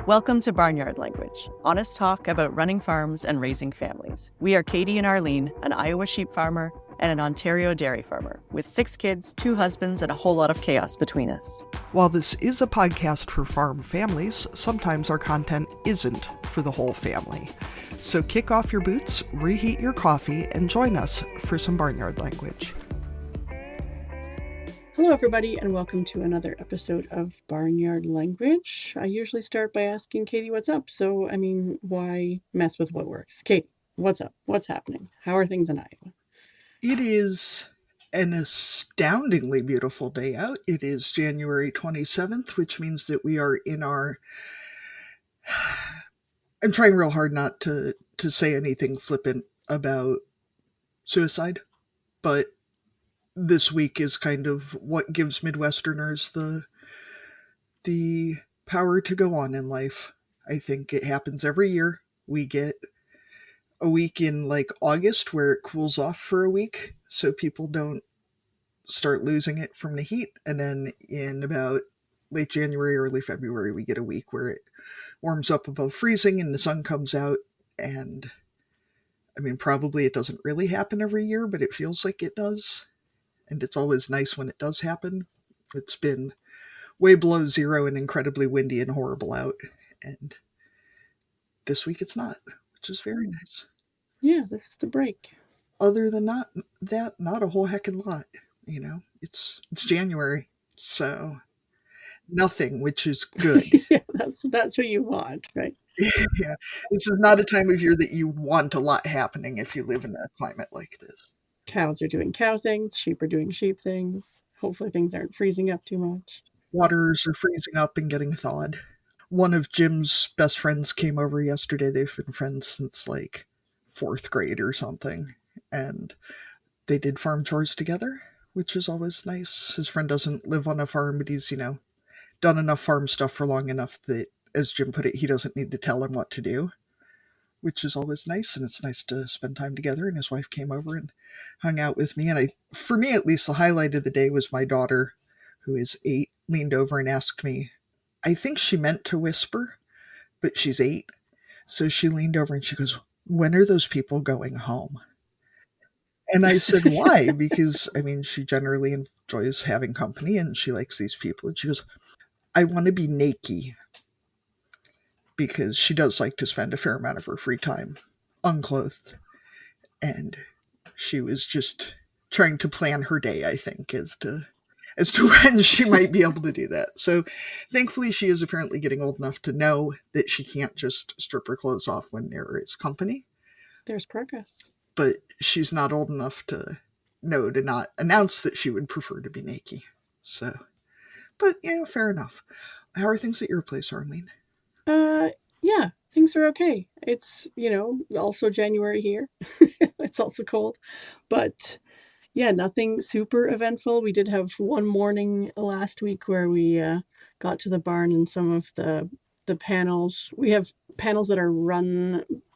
Welcome to Barnyard Language, honest talk about running farms and raising families. We are Katie and Arlene, an Iowa sheep farmer and an Ontario dairy farmer, with 6 kids, 2 husbands, and a whole lot of chaos between us. While this is a podcast for farm families, sometimes our content isn't for the whole family. So kick off your boots, reheat your coffee, and join us for some Barnyard Language. Hello, everybody, and welcome to another episode of Barnyard Language. I usually start by asking Katie what's up. So, why mess with what works? Katie, what's up? What's happening? How are things in Iowa? It is an astoundingly beautiful day out. It is January 27th, which means that we are in our... I'm trying real hard not to say anything flippant about suicide, but this week is kind of what gives Midwesterners the power to go on in life. I think it happens every year. We get a week in like August where it cools off for a week so people don't start losing it from the heat. And then in about late January, early February, we get a week where it warms up above freezing and the sun comes out. And probably it doesn't really happen every year, but it feels like it does. And it's always nice when it does happen. It's been way below zero and incredibly windy and horrible out. And this week it's not, which is very nice. Yeah, this is the break. Other than not a whole heckin' lot. It's January, so nothing, which is good. Yeah, that's what you want, right? Yeah, this is not a time of year that you want a lot happening if you live in a climate like this. Cows are doing cow things, sheep are doing sheep things. Hopefully things aren't freezing up too much. Waters are freezing up and getting thawed. One of Jim's best friends came over yesterday. They've been friends since like 4th grade or something. And they did farm chores together, which is always nice. His friend doesn't live on a farm, but he's, done enough farm stuff for long enough that, as Jim put it, he doesn't need to tell him what to do, which is always nice. And it's nice to spend time together. And his wife came over and hung out with me. And for me, at least, the highlight of the day was my daughter, who is 8, leaned over and asked me, I think she meant to whisper, but she's 8. So she leaned over and she goes, when are those people going home? And I said, why? Because, she generally enjoys having company and she likes these people. And she goes, I want to be naked. Because she does like to spend a fair amount of her free time unclothed. And she was just trying to plan her day, I think, as to when she might be able to do that. So thankfully she is apparently getting old enough to know that she can't just strip her clothes off when there is company. There's progress. But she's not old enough to know to not announce that she would prefer to be naked. So, but fair enough. How are things at your place, Arlene? Yeah, things are okay. It's, also January here. It's also cold, but yeah, nothing super eventful. We did have one morning last week where we got to the barn and some of the panels. We have panels that are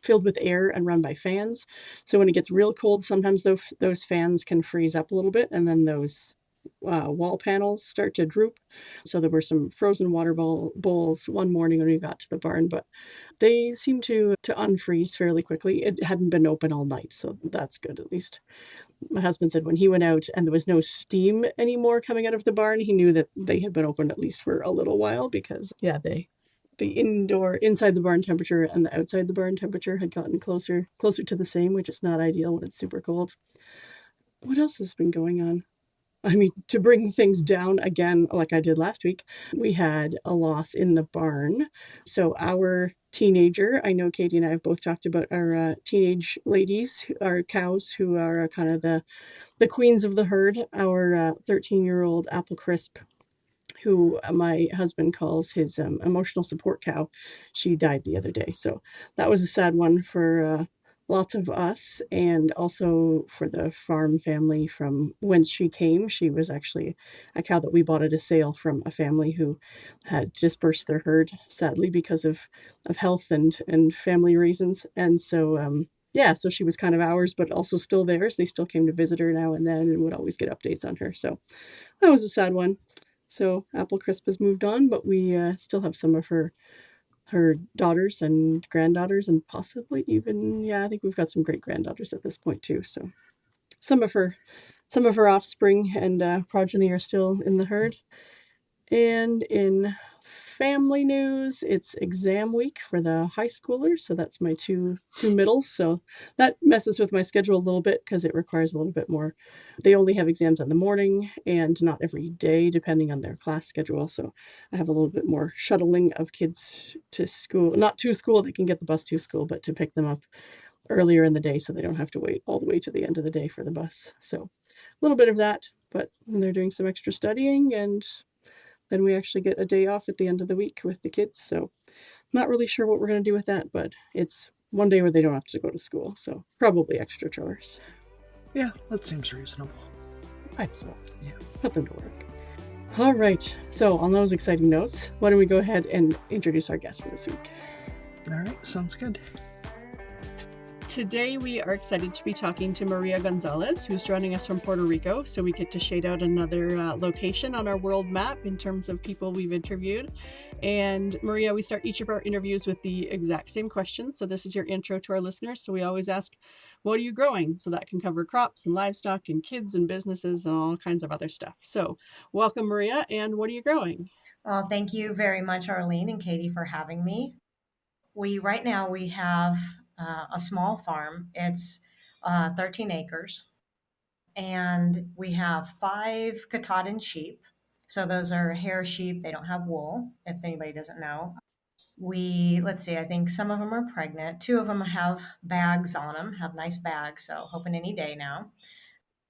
filled with air and run by fans. So when it gets real cold, sometimes those fans can freeze up a little bit, and then those wall panels start to droop. So there were some frozen water bowls one morning when we got to the barn, but they seemed to unfreeze fairly quickly. It hadn't been open all night, so that's good. At least my husband said when he went out and there was no steam anymore coming out of the barn, he knew that they had been open at least for a little while, because the inside the barn temperature and the outside the barn temperature had gotten closer to the same, which is not ideal when it's super cold. What else has been going on? To bring things down again, like I did last week, we had a loss in the barn. So our teenager, I know Katie and I have both talked about our teenage ladies, our cows, who are kind of the queens of the herd. Our 13-year-old Apple Crisp, who my husband calls his emotional support cow, she died the other day. So that was a sad one for lots of us, and also for the farm family from whence she came. She was actually a cow that we bought at a sale from a family who had dispersed their herd, sadly, because of health and family reasons. And so, so she was kind of ours, but also still theirs. They still came to visit her now and then and would always get updates on her. So that was a sad one. So Apple Crisp has moved on, but we still have some of her her daughters and granddaughters, and possibly even, I think we've got some great granddaughters at this point too. So some of her offspring and progeny are still in the herd. And in family news, it's exam week for the high schoolers. So that's my two middles. So that messes with my schedule a little bit because it requires a little bit more. They only have exams in the morning and not every day, depending on their class schedule. So I have a little bit more shuttling of kids to school, not to school. They can get the bus to school, but to pick them up earlier in the day so they don't have to wait all the way to the end of the day for the bus. So a little bit of that, but they're doing some extra studying, and then we actually get a day off at the end of the week with the kids. So not really sure what we're going to do with that, but it's one day where they don't have to go to school. So probably extra chores. Yeah, that seems reasonable. Might as well. Yeah. Put them to work. All right. So on those exciting notes, why don't we go ahead and introduce our guest for this week? All right, sounds good. Today we are excited to be talking to Maria Gonzalez, who's joining us from Puerto Rico. So we get to shade out another location on our world map in terms of people we've interviewed. And Maria, we start each of our interviews with the exact same question. So this is your intro to our listeners. So we always ask, what are you growing? So that can cover crops and livestock and kids and businesses and all kinds of other stuff. So welcome, Maria. And what are you growing? Well, thank you very much, Arlene and Katie, for having me. Right now we have a small farm. It's 13 acres, and we have 5 Katahdin sheep. So those are hair sheep. They don't have wool, if anybody doesn't know. Let's see, I think some of them are pregnant. 2 of them have bags on them, have nice bags. So hoping any day now.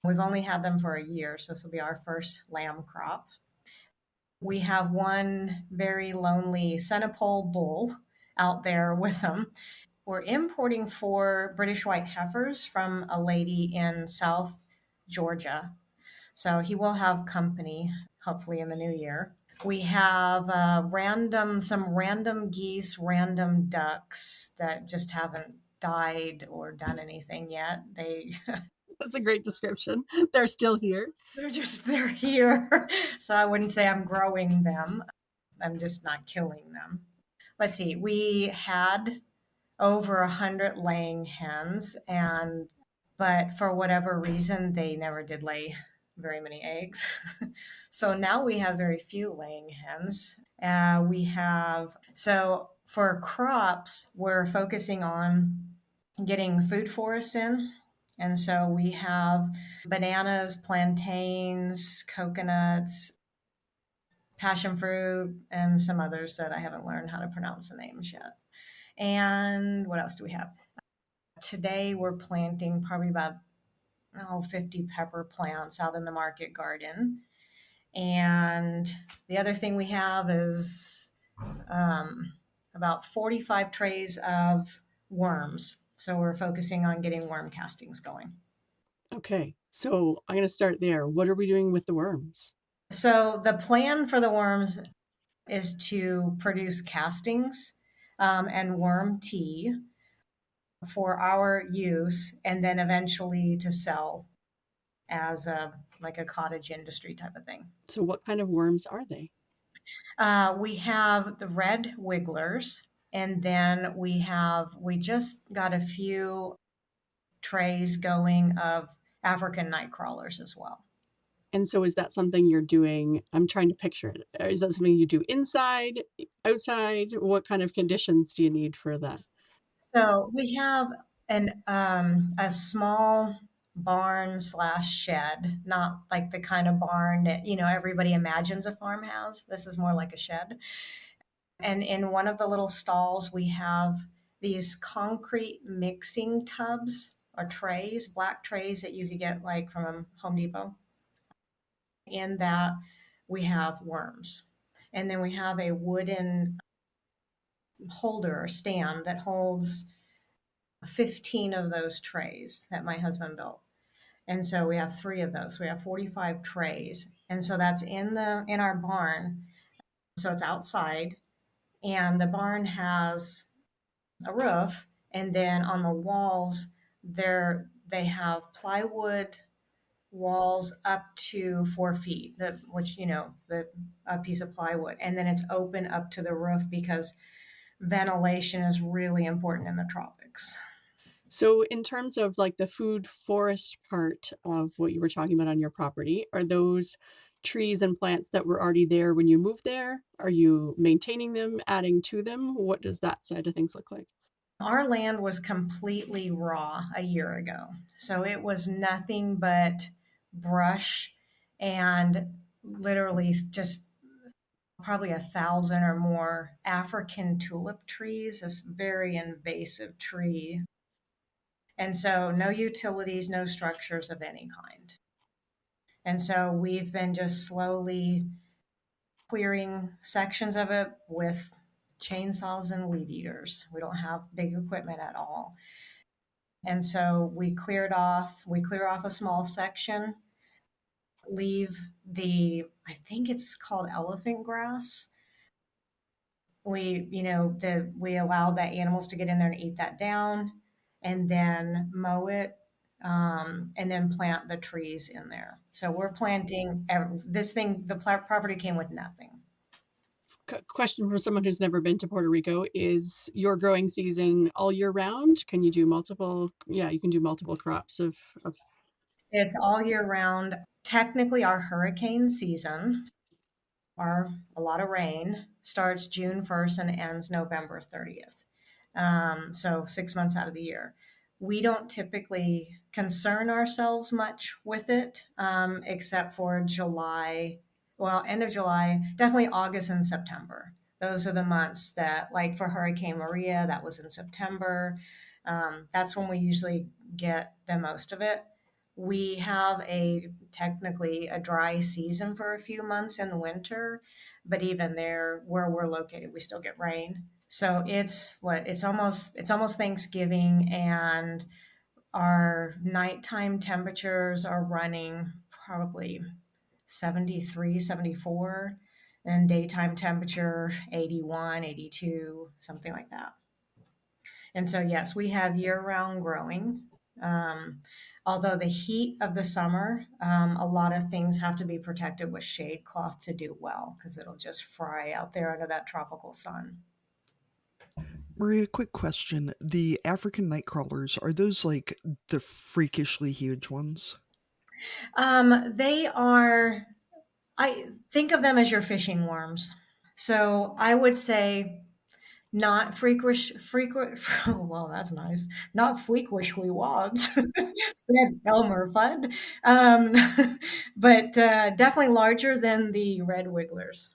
We've only had them for a year, so this will be our first lamb crop. We have one very lonely Senepol bull out there with them. We're importing 4 British white heifers from a lady in South Georgia. So he will have company, hopefully in the new year. We have some random geese, random ducks that just haven't died or done anything yet. That's a great description. They're still here. They're here. So I wouldn't say I'm growing them. I'm just not killing them. Let's see. We had over 100 laying hens, but for whatever reason, they never did lay very many eggs. So now we have very few laying hens. So for crops, we're focusing on getting food forests in. And so we have bananas, plantains, coconuts, passion fruit, and some others that I haven't learned how to pronounce the names yet. And what else do we have? Today we're planting probably about 50 pepper plants out in the market garden. And the other thing we have is about 45 trays of worms. So we're focusing on getting worm castings going. Okay, so I'm going to start there. What are we doing with the worms? So the plan for the worms is to produce castings and worm tea for our use, and then eventually to sell as like a cottage industry type of thing. So what kind of worms are they? We have the red wigglers, and then we just got a few trays going of African night crawlers as well. And so is that something you're doing? I'm trying to picture it. Is that something you do inside, outside? What kind of conditions do you need for that? So we have a small barn / shed, not like the kind of barn that, everybody imagines a farm has. This is more like a shed. And in one of the little stalls, we have these concrete mixing tubs or trays, black trays that you could get like from Home Depot. In that, we have worms. And then we have a wooden holder or stand that holds 15 of those trays that my husband built. And so we have 3 of those. We have 45 trays. And so that's in our barn. So it's outside. And the barn has a roof. And then on the walls, they have plywood walls up to 4 feet, a piece of plywood. And then it's open up to the roof because ventilation is really important in the tropics. So in terms of like the food forest part of what you were talking about on your property, are those trees and plants that were already there when you moved there? Are you maintaining them, adding to them? What does that side of things look like? Our land was completely raw a year ago. So it was nothing but brush and literally just probably 1,000 or more African tulip trees, this very invasive tree. And so no utilities, no structures of any kind. And so we've been just slowly clearing sections of it with chainsaws and weed eaters. We don't have big equipment at all. And so we clear off a small section, leave I think it's called elephant grass. We allow the animals to get in there and eat that down, and then mow it, and then plant the trees in there. So we're planting this thing. The property came with nothing. Question for someone who's never been to Puerto Rico: is your growing season all year round? Can you do multiple? Yeah, you can do multiple crops of It's all year round. Technically, our hurricane season, a lot of rain, starts June 1st and ends November 30th. So 6 months out of the year. We don't typically concern ourselves much with it, except for July, well, end of July, definitely August and September. Those are the months that, like for Hurricane Maria, that was in September. That's when we usually get the most of it. We have technically a dry season for a few months in the winter, but even there, where we're located, we still get rain. So it's almost Thanksgiving, and our nighttime temperatures are running probably 73, 74, and daytime temperature 81, 82, something like that. And so, yes, we have year-round growing. Although the heat of the summer, a lot of things have to be protected with shade cloth to do well, because it'll just fry out there under that tropical sun. Maria, quick question. The African night crawlers, are those like the freakishly huge ones? They are, I think of them as your fishing worms. So I would say not frequent, well, that's nice. Not frequently want, said Elmer Fudd. Um, but definitely larger than the red wigglers.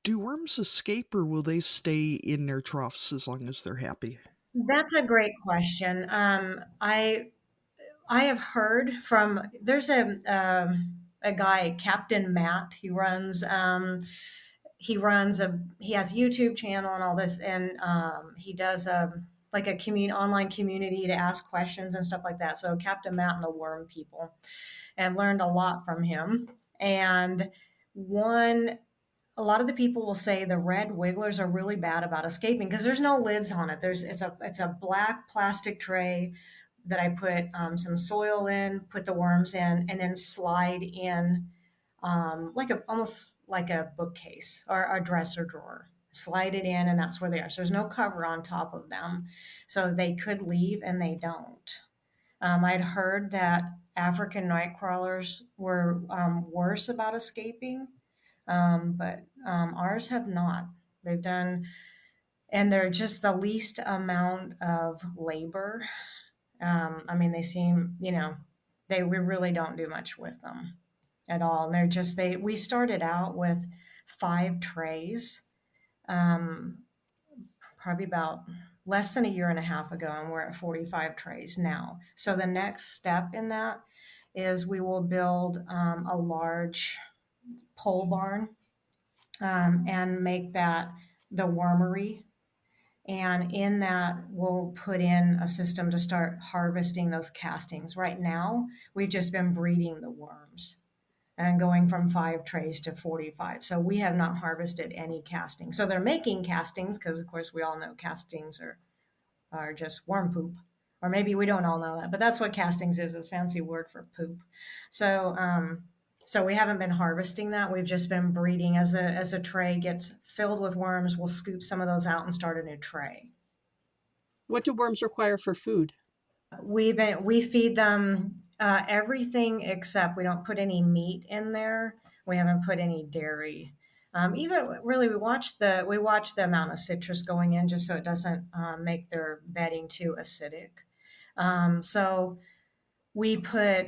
Do worms escape or will they stay in their troughs as long as they're happy? That's a great question. I have heard from there's a guy, Captain Matt. He has a YouTube channel and all this, and he does like a online community to ask questions and stuff like that. So Captain Matt and the Worm People, and learned a lot from him. And one a lot of the people will say the red wigglers are really bad about escaping because there's no lids on it. It's a black plastic tray that I put some soil in, put the worms in, and then slide in almost like a bookcase or a dresser drawer. Slide it in, and that's where they are. So there's no cover on top of them, so they could leave, and they don't. I'd heard that African night crawlers were worse about escaping, but ours have not. They've done, and they're just the least amount of labor. I mean, they seem, we really don't do much with them at all. And we started out with 5 trays, um, probably about less than a year and a half ago, and we're at 45 trays now. So the next step in that is we will build a large pole barn, and make that the wormery. And in that, we'll put in a system to start harvesting those castings. Right now, we've just been breeding the worms and going from 5 trays to 45. So we have not harvested any castings. So they're making castings because, of course, we all know castings are just worm poop. Or maybe we don't all know that, but that's what castings is a fancy word for poop. So So we haven't been harvesting that. We've just been breeding. As a tray gets filled with worms, we'll scoop some of those out and start a new tray. What do worms require for food? We feed them everything except we don't put any meat in there. We haven't put any dairy. Even really, we watch the amount of citrus going in just so it doesn't make their bedding too acidic. So we put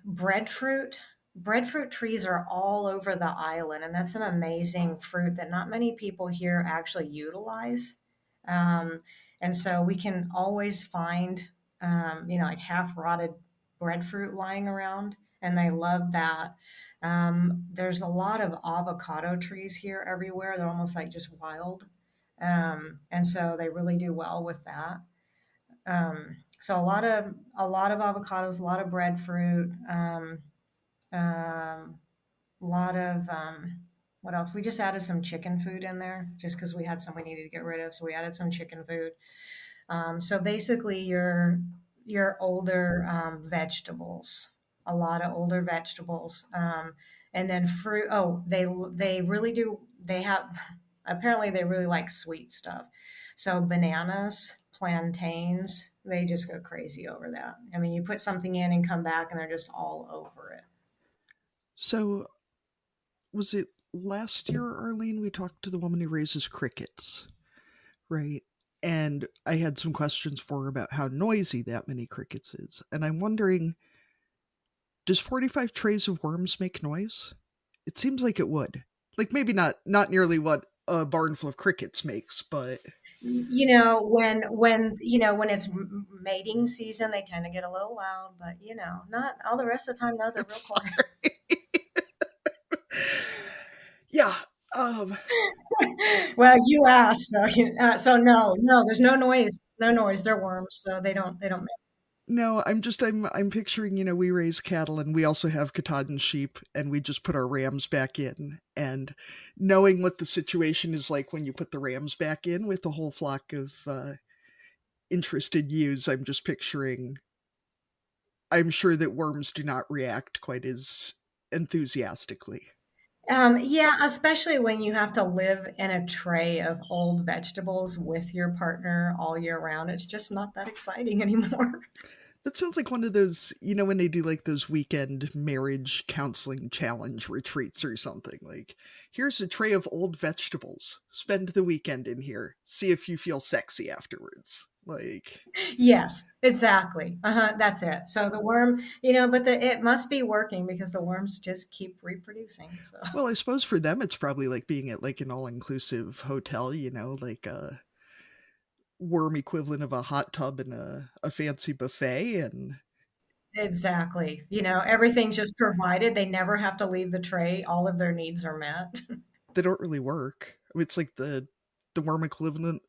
breadfruit. Breadfruit trees are all over the island, and that's an amazing fruit that not many people here actually utilize. Um, and so we can always find, like half rotted breadfruit lying around, and they love that. There's a lot of avocado trees here everywhere. They're almost like just wild. And so they really do well with that. So a lot of avocados, a lot of breadfruit, a lot of what else? We just added some chicken food in there just because we had some we needed to get rid of. So we added some chicken food. So basically, your older vegetables, a lot of older vegetables, and then fruit. Oh, they really do. They have apparently they really like sweet stuff. So bananas, plantains, they just go crazy over that. I mean, you put something in and come back, and they're just all over it. So, was it last year, Arlene, we talked to the woman who raises crickets, right? And I had some questions for her about how noisy that many crickets is. And I'm wondering, does 45 trays of worms make noise? It seems like it would. Like maybe not nearly what a barn full of crickets makes, but When it's mating season, they tend to get a little loud, but not all the rest of the time. No, they're I'm real quiet. sorry. Yeah. Um Well, you asked, so no, there's no noise, no noise. They're worms, so they don't. no, I'm picturing, we raise cattle and we also have Katahdin sheep and we just put our rams back in, and knowing what the situation is like when you put the rams back in with the whole flock of interested ewes, I'm just picturing, I'm sure that worms do not react quite as enthusiastically. Yeah, especially when you have to live in a tray of old vegetables with your partner all year round. It's just not that exciting anymore. That sounds like one of those, when they do like those weekend marriage counseling challenge retreats or something. Like, here's a tray of old vegetables. Spend the weekend in here. See if you feel sexy afterwards. Like, Yes, exactly. That's it. So the worm, but it must be working because the worms just keep reproducing. So well, I suppose for them it's probably like being at like an all-inclusive hotel, like a worm equivalent of a hot tub and a fancy buffet, and exactly. Everything's just provided. They never have to leave the tray. All of their needs are met. they don't really work. I mean, it's like the worm equivalent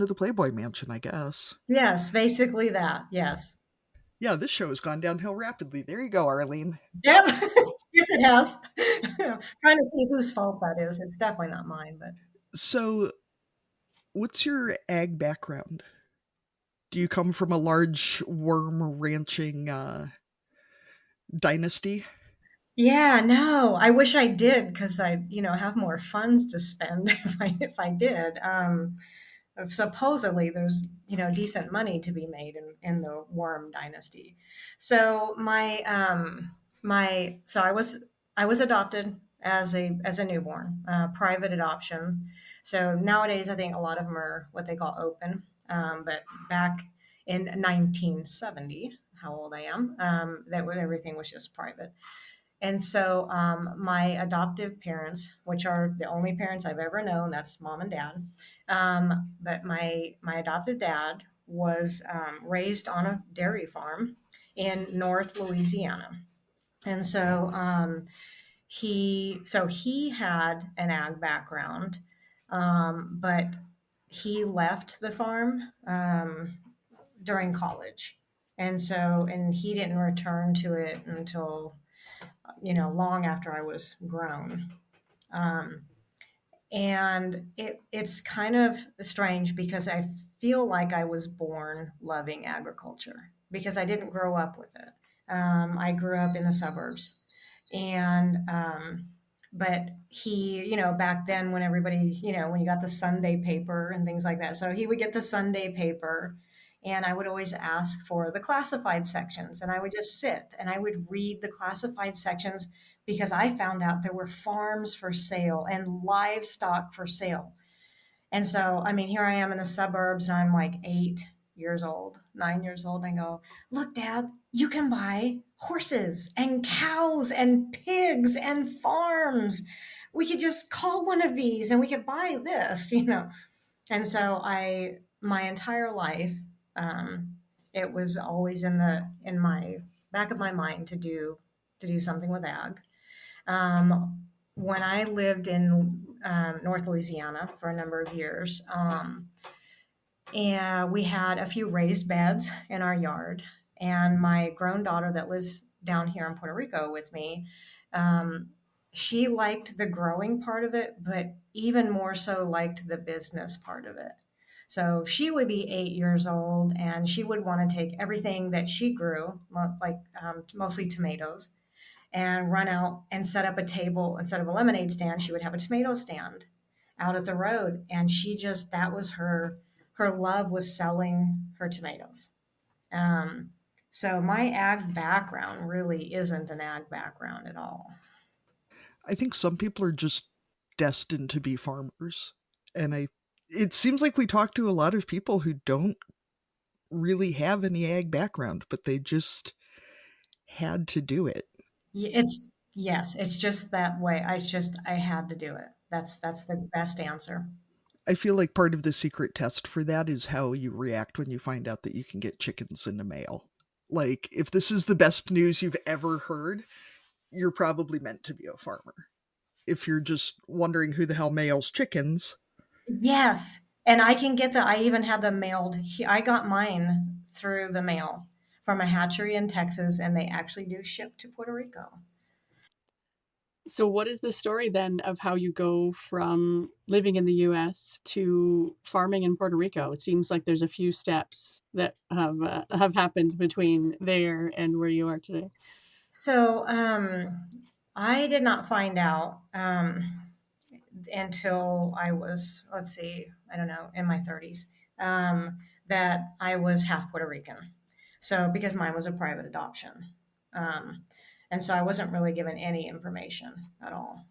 of the Playboy Mansion, I guess. Yes, basically that. Yes. Yeah, this show has gone downhill rapidly. There you go, Arlene. Yep. Yes, it has. Trying to see whose fault that is. It's definitely not mine, but So, what's your ag background? Do you come from a large worm ranching dynasty? yeah, no, I wish I did because I, have more funds to spend if I did. Supposedly there's decent money to be made in the worm dynasty. So I was adopted as a newborn, private adoption. So nowadays I think a lot of them are what they call open, but back in 1970, how old I am, everything was just private. And so my adoptive parents, which are the only parents I've ever known, that's mom and dad. But my adopted dad was raised on a dairy farm in North Louisiana, and so he had an ag background, but he left the farm during college, and he didn't return to it until long after I was grown. Um, and it's kind of strange because I feel like I was born loving agriculture because I didn't grow up with it. I grew up in the suburbs, And but he, back then when everybody, when you got the Sunday paper and things like that, so he would get the Sunday paper, and I would always ask for the classified sections, and I would just sit and I would read the classified sections because I found out there were farms for sale and livestock for sale. And so, I mean, here I am in the suburbs and I'm like 8 years old, 9 years old. And I go, look, Dad, you can buy horses and cows and pigs and farms. We could just call one of these and we could buy this. And so my entire life, it was always in my back of my mind to do something with ag. When I lived in North Louisiana for a number of years, and we had a few raised beds in our yard. And my grown daughter that lives down here in Puerto Rico with me, um, she liked the growing part of it, but even more so liked the business part of it. So she would be 8 years old and she would want to take everything that she grew, like mostly tomatoes, and run out and set up a table. Instead of a lemonade stand, she would have a tomato stand out at the road. And that was her love, was selling her tomatoes. Um, so my ag background really isn't an ag background at all. I think some people are just destined to be farmers. And it seems like we talk to a lot of people who don't really have any ag background, but they just had to do it. It's just that way. I had to do it. That's the best answer. I feel like part of the secret test for that is how you react when you find out that you can get chickens in the mail. Like, if this is the best news you've ever heard, you're probably meant to be a farmer. If you're just wondering who the hell mails chickens, Yes. And I even had them mailed. I got mine through the mail from a hatchery in Texas, and they actually do ship to Puerto Rico. So, what is the story then of how you go from living in the US to farming in Puerto Rico? It seems like there's a few steps that have happened between there and where you are today. So I did not find out until I was, let's see, I don't know, in my 30s, that I was half Puerto Rican. So, because mine was a private adoption. Um, and so I wasn't really given any information at all.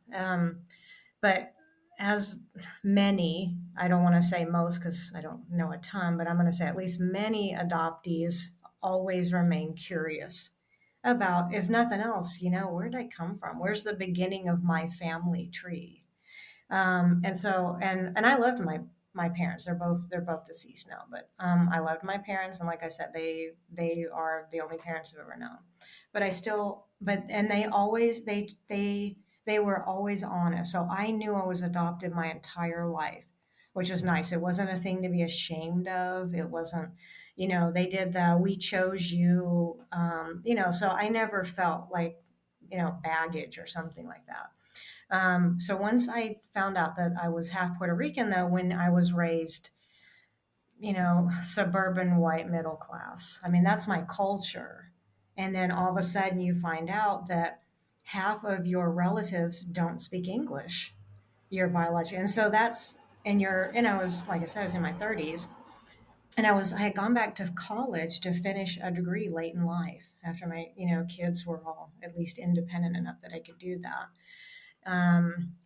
But as many, I don't want to say most because I don't know a ton, but I'm going to say at least many adoptees always remain curious about, if nothing else, where did I come from? Where's the beginning of my family tree? And so, and I loved my parents. They're both deceased now, but I loved my parents, and like I said, they are the only parents I've ever known. But I still, but and they always they were always honest. So I knew I was adopted my entire life, which was nice. It wasn't a thing to be ashamed of. It wasn't, they did the "we chose you," So I never felt like, baggage or something like that. So once I found out that I was half Puerto Rican, though, when I was raised, suburban white middle class, I mean, that's my culture. And then all of a sudden you find out that half of your relatives don't speak English, your biology. And so and I was, like I said, I was in my 30s. And I had gone back to college to finish a degree late in life after my, kids were all at least independent enough that I could do that.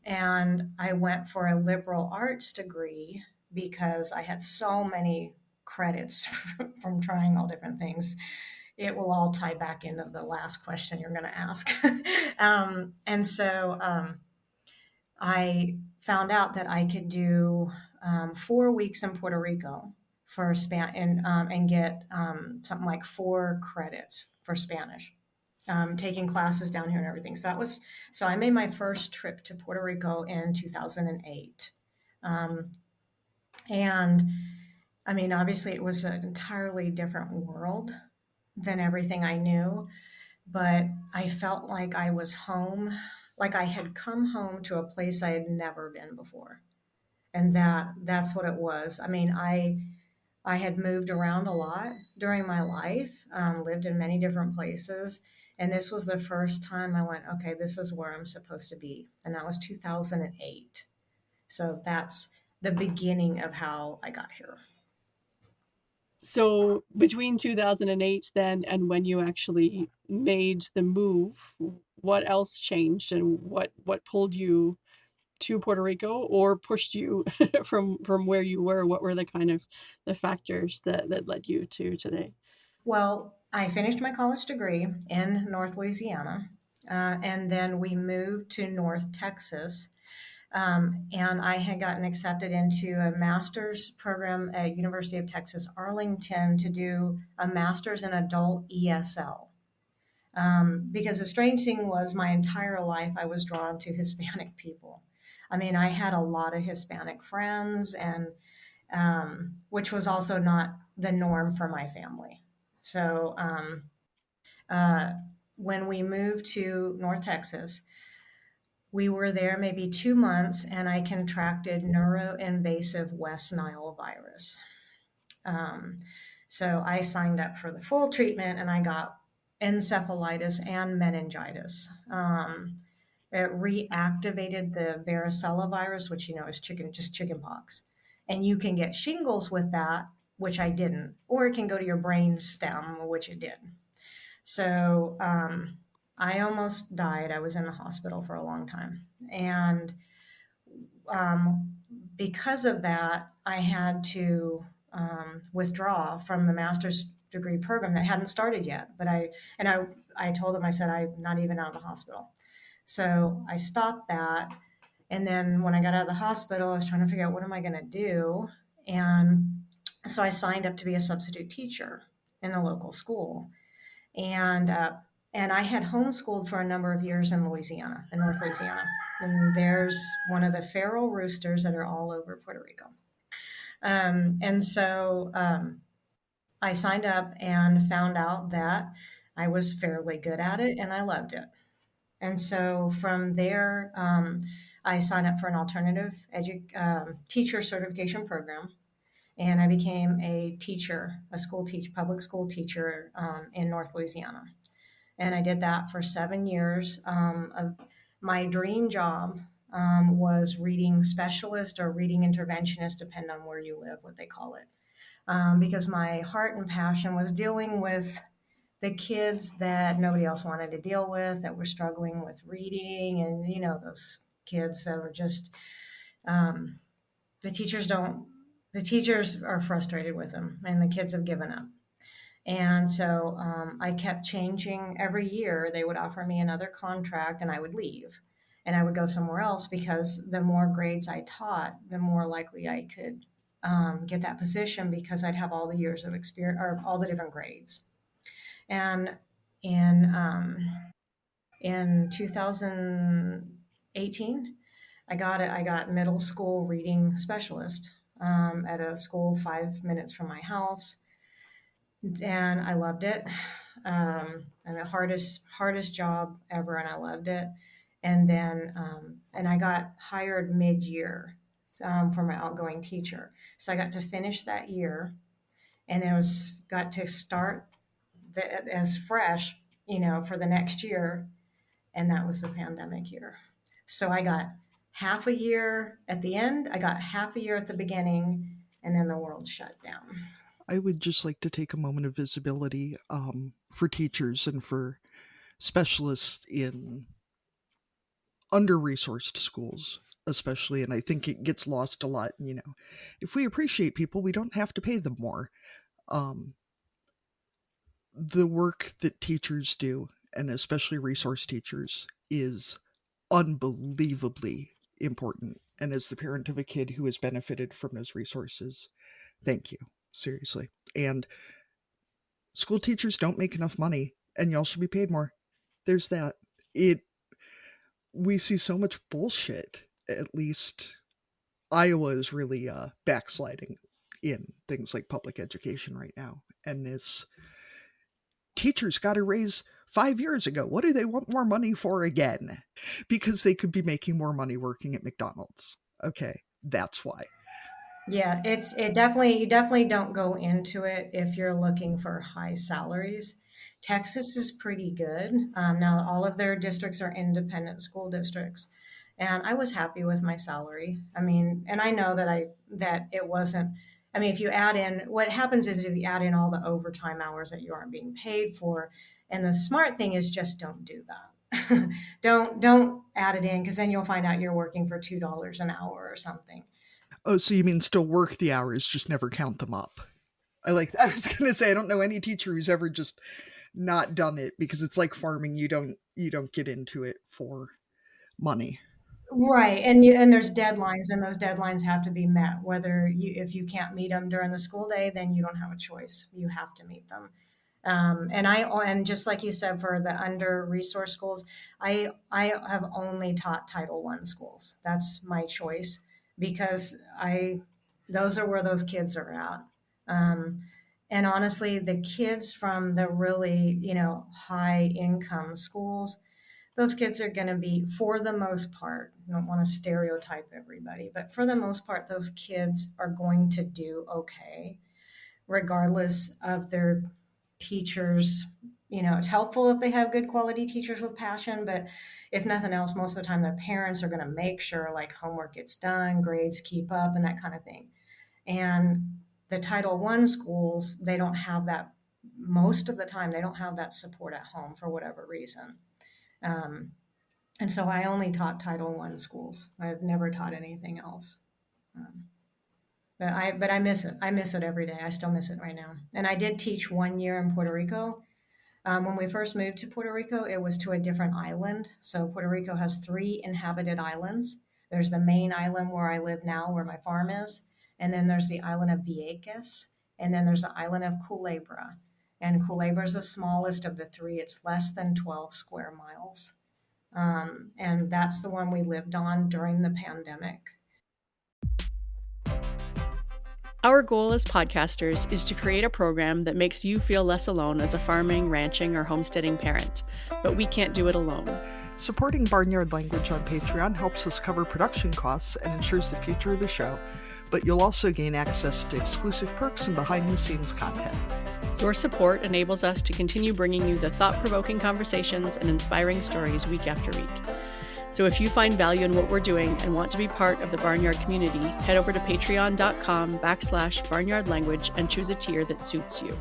And I went for a liberal arts degree because I had so many credits from trying all different things. It will all tie back into the last question you're going to ask. And so I found out that I could do 4 weeks in Puerto Rico for and get something like 4 credits for Spanish, taking classes down here and everything. So I made my first trip to Puerto Rico in 2008. And I mean, obviously it was an entirely different world than everything I knew, but I felt like I was home, like I had come home to a place I had never been before. And that's what it was. I mean, I had moved around a lot during my life, lived in many different places, And this was the first time I went, okay, this is where I'm supposed to be. And that was 2008. So that's the beginning of how I got here. So between 2008 then and when you actually made the move, what else changed and what pulled you to Puerto Rico or pushed you from where you were? What were the kind of the factors that led you to today? Well, I finished my college degree in North Louisiana, and then we moved to North Texas. And I had gotten accepted into a master's program at University of Texas Arlington to do a master's in adult ESL. Because the strange thing was, my entire life I was drawn to Hispanic people. I mean, I had a lot of Hispanic friends, and which was also not the norm for my family. So uh, when we moved to North Texas, we were there maybe 2 months, and I contracted neuroinvasive West Nile virus. Um, so I signed up for the full treatment, and I got encephalitis and meningitis. It reactivated the varicella virus, which is chicken pox, and you can get shingles with that, which I didn't, or it can go to your brain stem, which it did. So I almost died. I was in the hospital for a long time, and um, because of that, I had to withdraw from the master's degree program that hadn't started yet. But I told them, I said, I'm not even out of the hospital. So I stopped that. And then when I got out of the hospital, I was trying to figure out, what am I going to do? And so I signed up to be a substitute teacher in the local school. And I had homeschooled for a number of years in Louisiana, in North Louisiana. And there's one of the feral roosters that are all over Puerto Rico. And so I signed up and found out that I was fairly good at it and I loved it. And so from there, I signed up for an alternative teacher certification program. And I became a teacher, public school teacher in North Louisiana. And I did that for 7 years. My dream job was reading specialist or reading interventionist, depending on where you live, what they call it. Because my heart and passion was dealing with the kids that nobody else wanted to deal with, that were struggling with reading, and those kids that were just um, the teachers are frustrated with them, and the kids have given up. And so I kept changing every year. They would offer me another contract and I would leave and I would go somewhere else, because the more grades I taught, the more likely I could get that position, because I'd have all the years of experience, or all the different grades. And in 2018, I got middle school reading specialist at a school 5 minutes from my house, and I loved it. And the hardest job ever, and I loved it. And then and I got hired mid-year for my outgoing teacher, so I got to finish that year, and got to start as fresh, for the next year, and that was the pandemic year. So I got half a year at the end, I got half a year at the beginning, and then the world shut down. I would just like to take a moment of visibility for teachers and for specialists in under-resourced schools, especially, and I think it gets lost a lot. If we appreciate people, we don't have to pay them more. The work that teachers do, and especially resource teachers, is unbelievably important. And as the parent of a kid who has benefited from those resources, thank you, seriously. And school teachers don't make enough money, and y'all should be paid more. There's that. We see so much bullshit. At least Iowa is really backsliding in things like public education right now. And this teachers got a raise 5 years ago. What do they want more money for again? Because they could be making more money working at McDonald's. Okay, that's why. Yeah, you definitely don't go into it if you're looking for high salaries. Texas is pretty good. Now, all of their districts are independent school districts. And I was happy with my salary. I mean, and I know that it wasn't. I mean, if you add in, what happens is if you add in all the overtime hours that you aren't being paid for, and the smart thing is just don't do that. Don't add it in, because then you'll find out you're working for $2 an hour or something. Oh, so you mean still work the hours, just never count them up? I was going to say, I don't know any teacher who's ever just not done it, because it's like farming. You don't get into it for money. Right, and there's deadlines, and those deadlines have to be met. If you can't meet them during the school day, then you don't have a choice. You have to meet them. And just like you said, for the under resource schools, I have only taught Title I schools. That's my choice, because those are where those kids are at. And honestly, the kids from the really, high income schools, those kids are going to be, for the most part, I don't want to stereotype everybody, but for the most part, those kids are going to do okay, regardless of their teachers. It's helpful if they have good quality teachers with passion, but if nothing else, most of the time their parents are going to make sure like homework gets done, grades keep up, and that kind of thing. And the Title I schools, they don't have that. Most of the time, they don't have that support at home for whatever reason. And so I only taught Title I schools. I've never taught anything else. But I miss it. I miss it every day. I still miss it right now. And I did teach 1 year in Puerto Rico. When we first moved to Puerto Rico, it was to a different island. So Puerto Rico has 3 inhabited islands. There's the main island where I live now, where my farm is. And then there's the island of Vieques. And then there's the island of Culebra. And Culebra is the smallest of the 3. It's less than 12 square miles. And that's the one we lived on during the pandemic. Our goal as podcasters is to create a program that makes you feel less alone as a farming, ranching, or homesteading parent, but we can't do it alone. Supporting Barnyard Language on Patreon helps us cover production costs and ensures the future of the show, but you'll also gain access to exclusive perks and behind-the-scenes content. Your support enables us to continue bringing you the thought-provoking conversations and inspiring stories week after week. So if you find value in what we're doing and want to be part of the Barnyard community, head over to patreon.com/barnyardlanguage and choose a tier that suits you.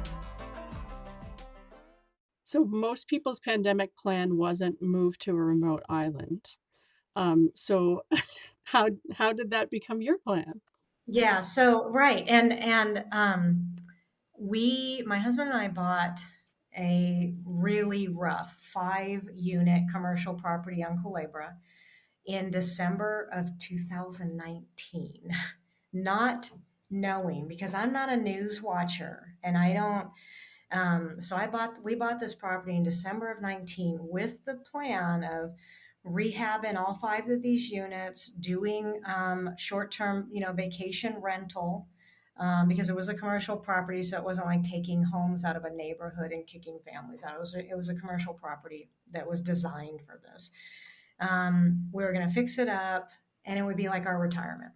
So most people's pandemic plan wasn't move to a remote island. So how did that become your plan? Yeah, so right. And my husband and I bought a really rough 5-unit commercial property on Culebra in December of 2019, not knowing, because I'm not a news watcher and I don't. So we bought this property in December of 19 with the plan of rehabbing all 5 of these units, doing short-term, vacation rental, because it was a commercial property, so it wasn't like taking homes out of a neighborhood and kicking families out. It was a commercial property that was designed for this. We were going to fix it up, and it would be like our retirement.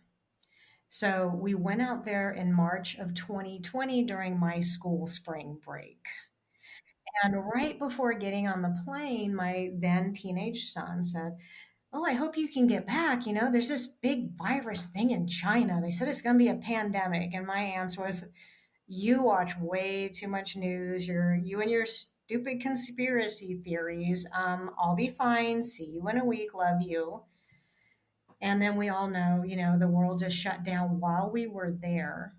So we went out there in March of 2020 during my school spring break. And right before getting on the plane, my then teenage son said, "Oh, I hope you can get back. There's this big virus thing in China. They said it's going to be a pandemic." And my answer was, "You watch way too much news. You and your stupid conspiracy theories. I'll be fine. See you in a week. Love you." And then we all know, the world just shut down while we were there.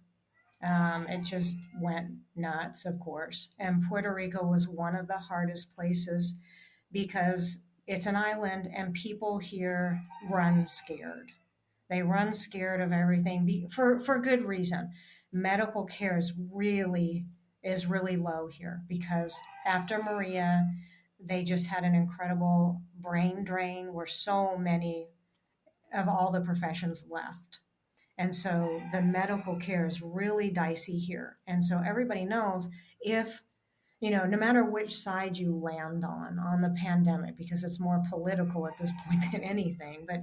It just went nuts, of course. And Puerto Rico was one of the hardest places because it's an island and people here run scared. They run scared of everything for good reason. Medical care is really low here because after Maria, they just had an incredible brain drain where so many of all the professions left. And so the medical care is really dicey here. And so everybody knows if, no matter which side you land on the pandemic, because it's more political at this point than anything, but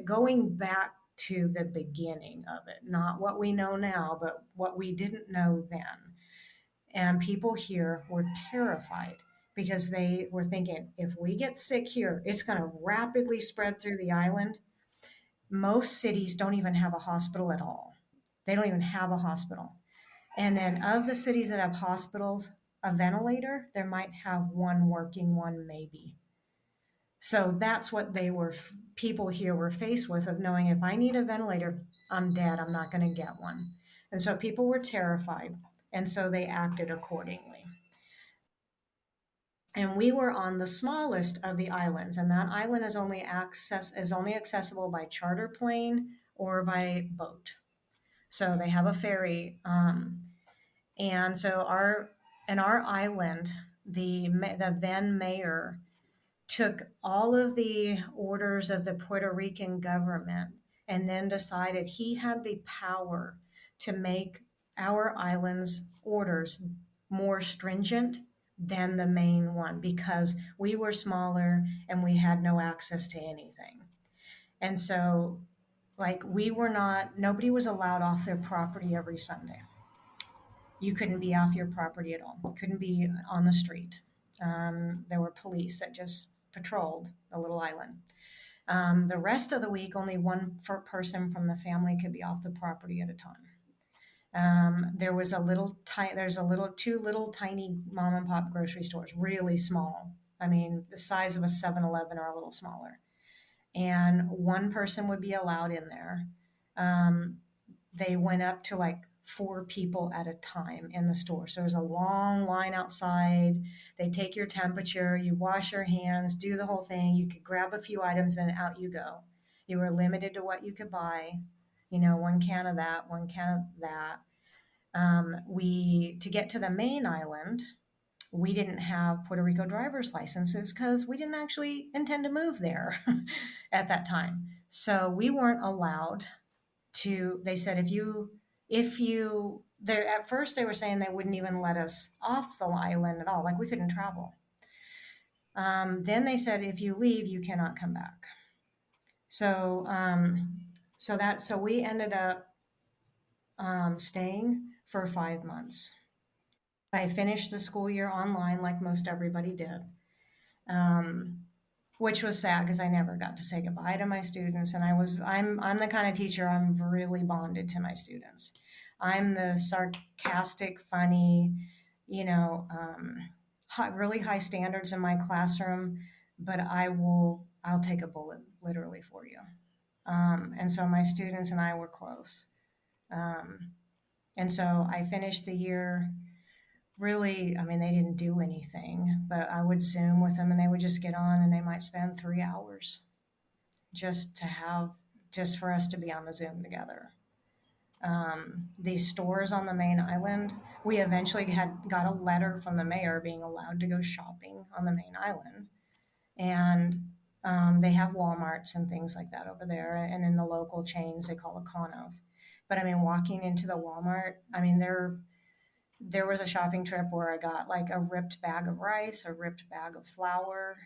going back to the beginning of it, not what we know now, but what we didn't know then. And people here were terrified because they were thinking, if we get sick here, it's going to rapidly spread through the island. Most cities don't even have a hospital at all. They don't even have a hospital. And then of the cities that have hospitals, a ventilator, there might have one working, one maybe. So that's what people here were faced with, of knowing, if I need a ventilator, I'm dead. I'm not going to get one. And so people were terrified. And so they acted accordingly. And we were on the smallest of the islands, and that island is only accessible by charter plane or by boat. So they have a ferry, and so our island, the then mayor took all of the orders of the Puerto Rican government and then decided he had the power to make our island's orders more stringent than the main one, because we were smaller and we had no access to anything. And so, like, nobody was allowed off their property every Sunday. You couldn't be off your property at all, couldn't be on the street. There were police that just patrolled the little island. The rest of the week, only one person from the family could be off the property at a time. There's two little tiny mom and pop grocery stores, really small. I mean, the size of a 7-Eleven or a little smaller. And one person would be allowed in there. They went up to like 4 people at a time in the store. So there's a long line outside. They take your temperature, you wash your hands, do the whole thing. You could grab a few items, then out you go. You were limited to what you could buy. 1 can of that, 1 can of that. To get to the main island, we didn't have Puerto Rico driver's licenses because we didn't actually intend to move there at that time. So we weren't allowed to. They said, at first they were saying they wouldn't even let us off the island at all, like we couldn't travel. Then they said, if you leave, you cannot come back. So we ended up staying for 5 months. I finished the school year online, like most everybody did, which was sad because I never got to say goodbye to my students. And I'm the kind of teacher, I'm really bonded to my students. I'm the sarcastic, funny, really high standards in my classroom, but I'll take a bullet literally for you. And so my students and I were close. And so I finished the year. Really, I mean, they didn't do anything, but I would Zoom with them and they would just get on and they might spend 3 hours just for us to be on the Zoom together. These stores on the main island, we eventually got a letter from the mayor being allowed to go shopping on the main island. And they have Walmarts and things like that over there. And in the local chains, they call it Econos. But I mean, walking into the Walmart, I mean, there was a shopping trip where I got like a ripped bag of rice, a ripped bag of flour.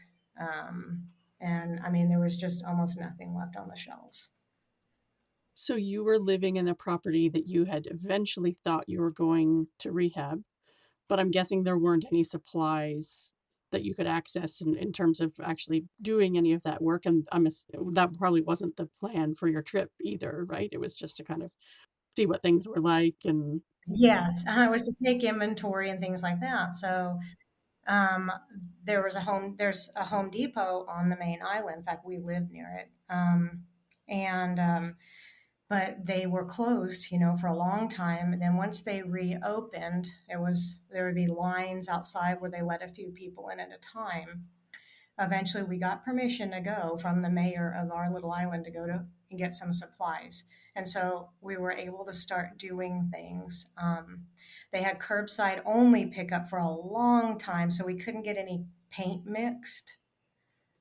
And I mean, there was just almost nothing left on the shelves. So you were living in a property that you had eventually thought you were going to rehab, but I'm guessing there weren't any supplies that you could access in terms of actually doing any of that work. And that probably wasn't the plan for your trip either, right? It was just to kind of see what things were like and Yes, it was to take inventory and things like that. So um, there's a Home Depot on the main island. In fact, we lived near it. And but they were closed, for a long time. And then once they reopened, there would be lines outside where they let a few people in at a time. Eventually, we got permission to go from the mayor of our little island to go to and get some supplies. And so we were able to start doing things. They had curbside only pickup for a long time, so we couldn't get any paint mixed.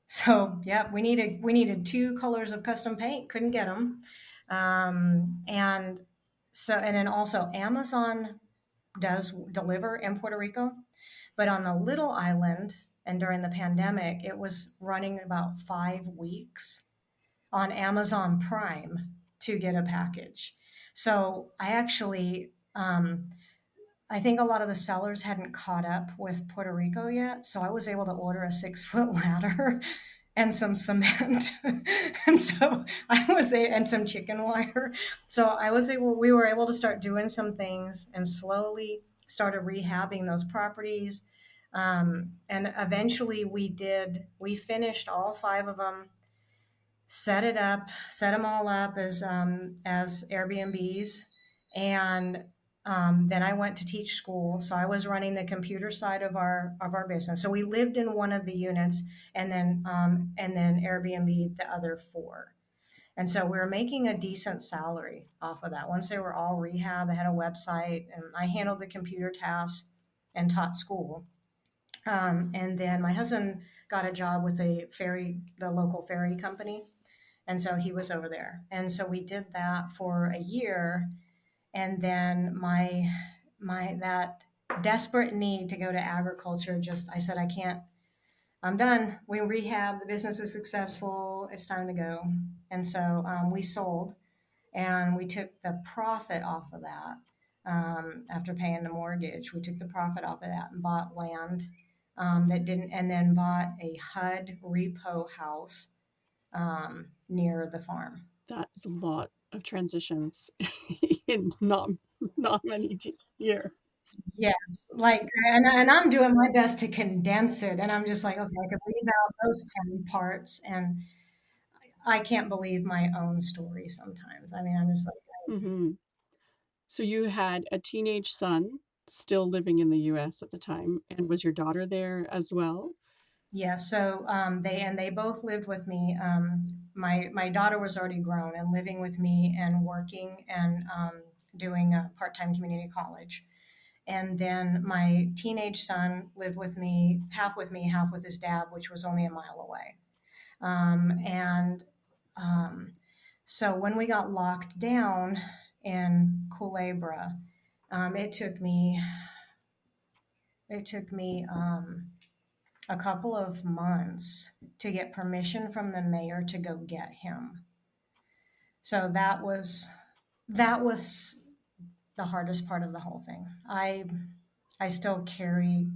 So yeah, we needed 2 colors of custom paint, couldn't get them. And then also Amazon does deliver in Puerto Rico, but on the little island and during the pandemic, it was running about 5 weeks on Amazon Prime to get a package. So I actually, I think a lot of the sellers hadn't caught up with Puerto Rico yet, so I was able to order a 6-foot ladder and some cement, and so and some chicken wire. So we were able to start doing some things and slowly started rehabbing those properties. And eventually we finished all 5 of them, set them all up as Airbnbs, and then I went to teach school. So I was running the computer side of our business. So we lived in one of the units, and then Airbnb the other 4. And so we were making a decent salary off of that. Once they were all rehab, I had a website, and I handled the computer tasks and taught school. And then my husband got a job with the local ferry company. And so he was over there. And so we did that for a year. And then that desperate need to go to agriculture, I said, I can't, I'm done. We rehab, the business is successful. It's time to go. And so we sold, and we took the profit off of that. After paying the mortgage, we took the profit off of that and bought land and then bought a HUD repo house near the farm. That is a lot of transitions in not many years. Yes, and I'm doing my best to condense it, and I'm just like, okay, I could leave out those 10 parts, and I can't believe my own story sometimes. I mean, I'm just like, Mm-hmm. So you had a teenage son still living in the US at the time, and was your daughter there as well? yeah. So they both lived with me. My daughter was already grown and living with me and working and doing a part-time community college. And then my teenage son lived with me, half with his dad, which was only a mile away. And so when we got locked down in Culebra, it took me a couple of months to get permission from the mayor to go get him. So that was the hardest part of the whole thing. I still carry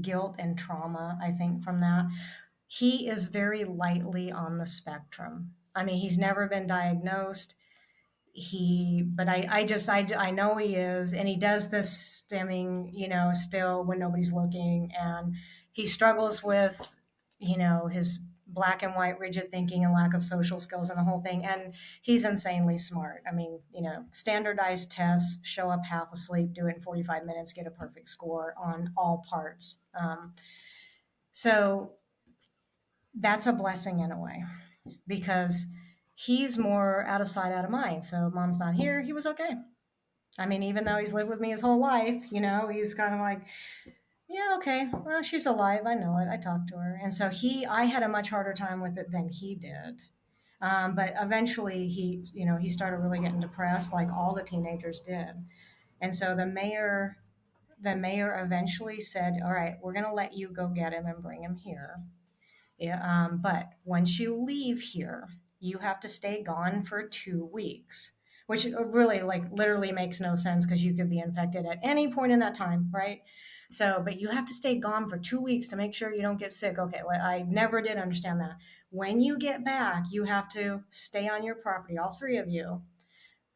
guilt and trauma, I think, from that. He is very lightly on the spectrum. I mean, he's never been diagnosed. But I know he is, and he does this stimming, still when nobody's looking, and he struggles with, his black and white rigid thinking and lack of social skills and the whole thing. And he's insanely smart. I mean, standardized tests, show up half asleep, do it in 45 minutes, get a perfect score on all parts. So that's a blessing in a way, because he's more out of sight, out of mind. So mom's not here. He was okay. I mean, even though he's lived with me his whole life, he's kind of like, yeah, okay, well, she's alive. I know it. I talked to her. And so I had a much harder time with it than he did. But eventually he started really getting depressed, like all the teenagers did. And so the mayor eventually said, all right, we're going to let you go get him and bring him here. Yeah, but once you leave here, you have to stay gone for 2 weeks, which really, literally makes no sense, because you could be infected at any point in that time, right? So, but you have to stay gone for 2 weeks to make sure you don't get sick. Okay, I never did understand that. When you get back, you have to stay on your property, all 3 of you,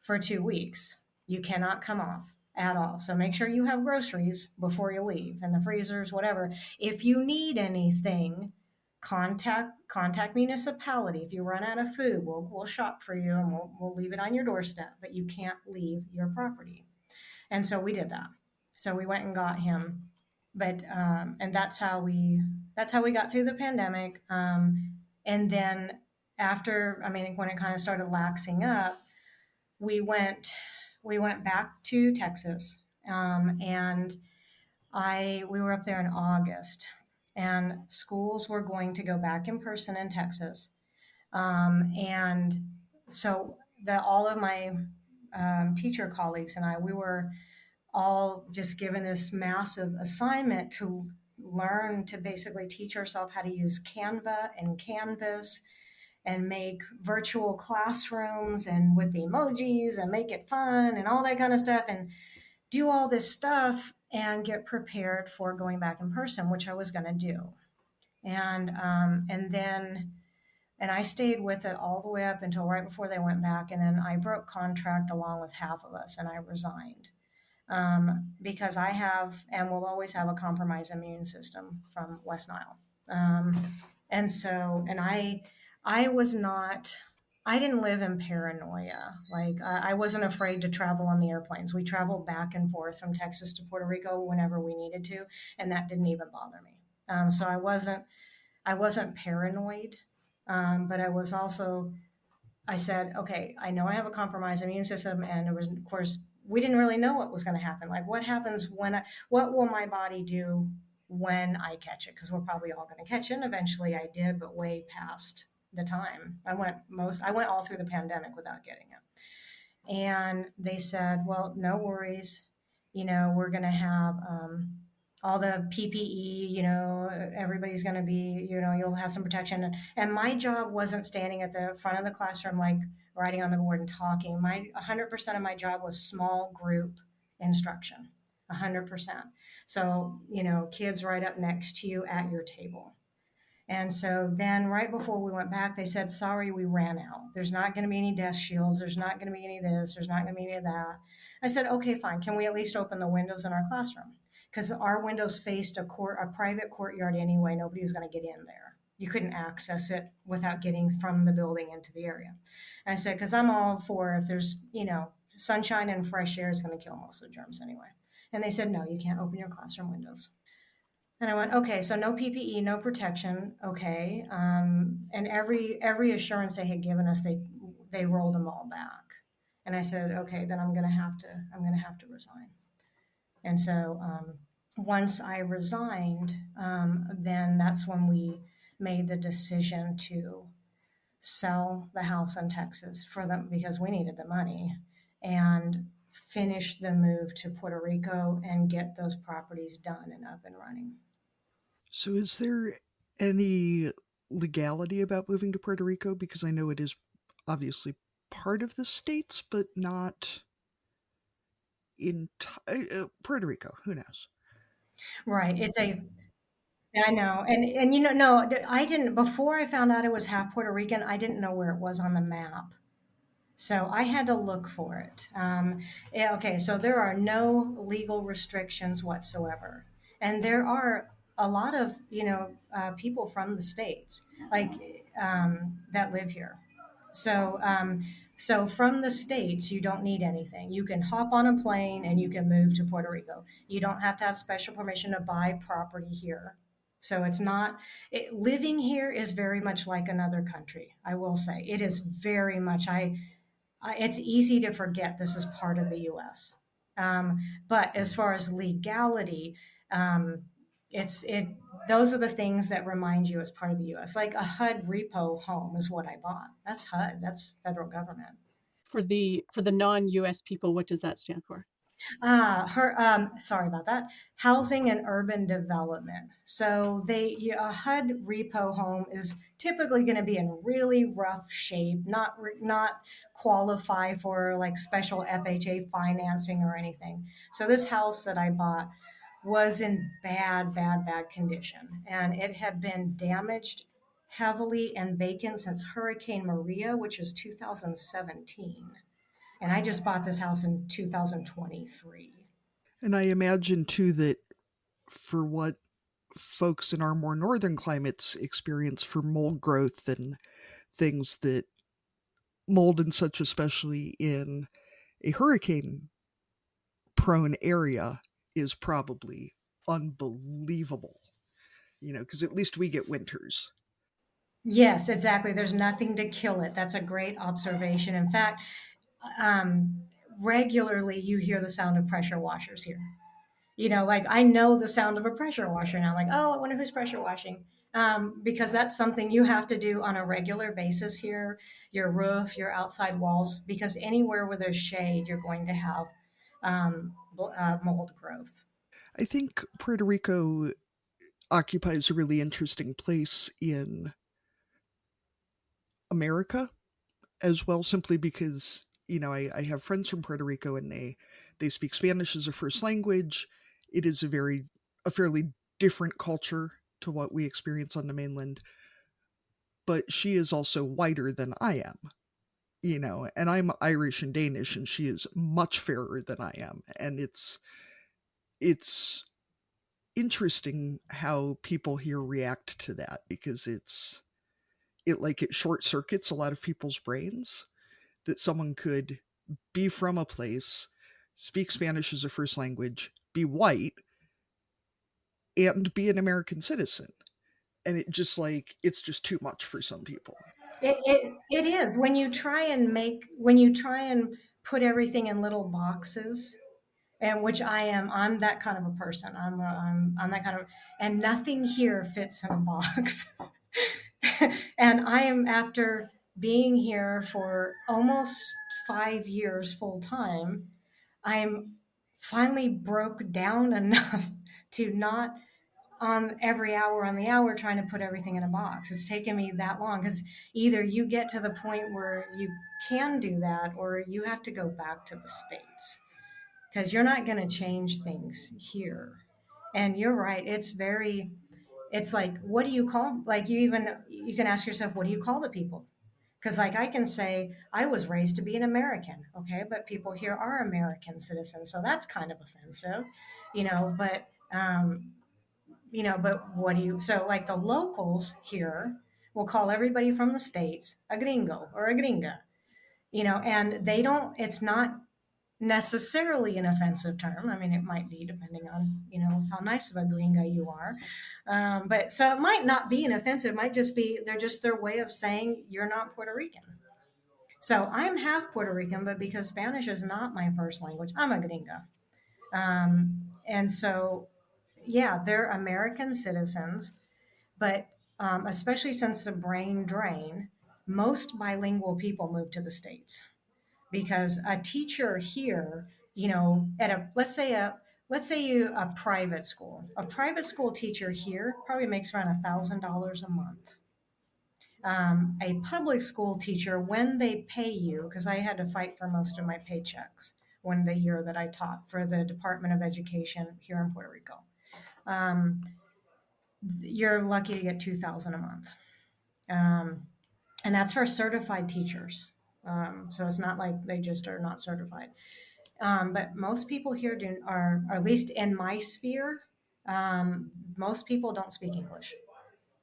for 2 weeks. You cannot come off at all. So make sure you have groceries before you leave, and the freezers, whatever. If you need anything, contact municipality. If you run out of food, we'll shop for you, and we'll leave it on your doorstep, but you can't leave your property. And so we did that. So we went and got him, but and that's how we got through the pandemic. And then when it kind of started laxing up, we went back to Texas, and we were up there in August, and schools were going to go back in person in Texas. And so all of my teacher colleagues and we were all just given this massive assignment to learn to basically teach ourselves how to use Canva and Canvas and make virtual classrooms and with emojis and make it fun and all that kind of stuff, and do all this stuff. and get prepared for going back in person, which I was going to do. And then and I stayed with it all the way up until right before they went back, and then I broke contract along with half of us, and I resigned because I have and will always have a compromised immune system from West Nile. Um, and so, and I was not, I didn't live in paranoia. Like I wasn't afraid to travel on the airplanes. We traveled back and forth from Texas to Puerto Rico whenever we needed to, and that didn't even bother me. So I wasn't paranoid, but I was also I said, okay, I know I have a compromised immune system, and it was, of course, we didn't really know what was going to happen. Like, what happens what will my body do when I catch it? Because we're probably all going to catch it. And eventually, I did, but way past the time. I went all through the pandemic without getting it. And they said, well, no worries. We're going to have all the PPE, everybody's going to be, you'll have some protection. And my job wasn't standing at the front of the classroom, like writing on the board and talking. 100% of my job was small group instruction, 100%. So, kids right up next to you at your table. And so then, right before we went back, they said, sorry, we ran out. There's not going to be any desk shields. There's not going to be any of this. There's not going to be any of that. I said, okay, fine. Can we at least open the windows in our classroom? Because our windows faced a private courtyard anyway. Nobody was going to get in there. You couldn't access it without getting from the building into the area. And I said, because I'm all for if there's, sunshine and fresh air is going to kill most of the germs anyway. And they said, no, you can't open your classroom windows. And I went, okay, so no PPE, no protection, okay. And every assurance they had given us, they rolled them all back. And I said, okay, then I'm gonna have to resign. And so once I resigned, then that's when we made the decision to sell the house in Texas for them because we needed the money and finish the move to Puerto Rico and get those properties done and up and running. So is there any legality about moving to Puerto Rico? Because I know it is obviously part of the States, but not in Puerto Rico. Who knows? Right. I know. And no, I didn't, before I found out it was half Puerto Rican, I didn't know where it was on the map. So I had to look for it. Okay, so there are no legal restrictions whatsoever. And there are a lot of, people from the States, like that live here. So, so from the States, you don't need anything. You can hop on a plane and you can move to Puerto Rico. You don't have to have special permission to buy property here. So it's not, living here is very much like another country, I will say. It is very much, it's easy to forget this is part of the U.S. But as far as legality, it those are the things that remind you as part of the U.S. Like a HUD repo home is what I bought. That's HUD. That's federal government. For the non-US people, what does that stand for? Sorry about that. Housing and urban development. So a HUD repo home is typically going to be in really rough shape, not qualify for like special FHA financing or anything. So this house that I bought was in bad condition, and it had been damaged heavily and vacant since Hurricane Maria, which was 2017. And I just bought this house in 2023. And I imagine too that for what folks in our more northern climates experience for mold growth and things that mold and such, especially in a hurricane prone area, is probably unbelievable, because at least we get winters. Yes, exactly. There's nothing to kill it. That's a great observation. In fact, regularly you hear the sound of pressure washers here. Like I know the sound of a pressure washer now. Like, oh, I wonder who's pressure washing. Because that's something you have to do on a regular basis here, your roof, your outside walls, because anywhere where there's shade, you're going to have mold growth. I think Puerto Rico occupies a really interesting place in America as well, simply because, I have friends from Puerto Rico and they speak Spanish as a first language. it is a fairly different culture to what we experience on the mainland. But she is also whiter than I am, and I'm Irish and Danish, and she is much fairer than I am. And it's interesting how people here react to that, because it short circuits a lot of people's brains that someone could be from a place, speak Spanish as a first language, be white, and be an American citizen. And it's just too much for some people. It is when you try and put everything in little boxes, and which I'm that kind of a person. I'm that kind of, and nothing here fits in a box. And I am, after being here for almost 5 years full time, I'm finally broke down enough to not on every hour on the hour trying to put everything in a box. It's taken me that long, because either you get to the point where you can do that, or you have to go back to the States, because you're not going to change things here. And you're right. It's like, what do you call, like, you can ask yourself, what do you call the people? Because, like, I can say I was raised to be an American, okay, but people here are American citizens, so that's kind of offensive, you know. But what do you, so like the locals here will call everybody from the States a gringo or a gringa, and they don't, it's not necessarily an offensive term. I mean, it might be, depending on, how nice of a gringa you are. But so it might not be an offensive, it might just be, they're just their way of saying you're not Puerto Rican. So I'm half Puerto Rican, but because Spanish is not my first language, I'm a gringa. And so, yeah, they're American citizens, but especially since the brain drain, most bilingual people move to the States, because a teacher here, at a, let's say a private school teacher here probably makes around $1,000 a month. A public school teacher, when they pay you, because I had to fight for most of my paychecks when the year that I taught for the Department of Education here in Puerto Rico, um, you're lucky to get 2,000 a month, and that's for certified teachers. So it's not like they just are not certified. But most people here or at least in my sphere, most people don't speak English.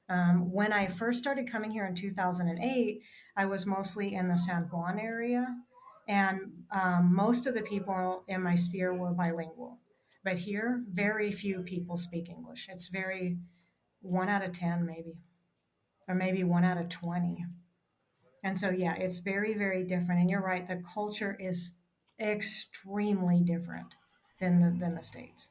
When I first started coming here in 2008, I was mostly in the San Juan area, and most of the people in my sphere were bilingual. But here, very few people speak English. It's very 1 out of 10, maybe, or maybe 1 out of 20. And so, yeah, it's very, very different. And you're right, the culture is extremely different than the States.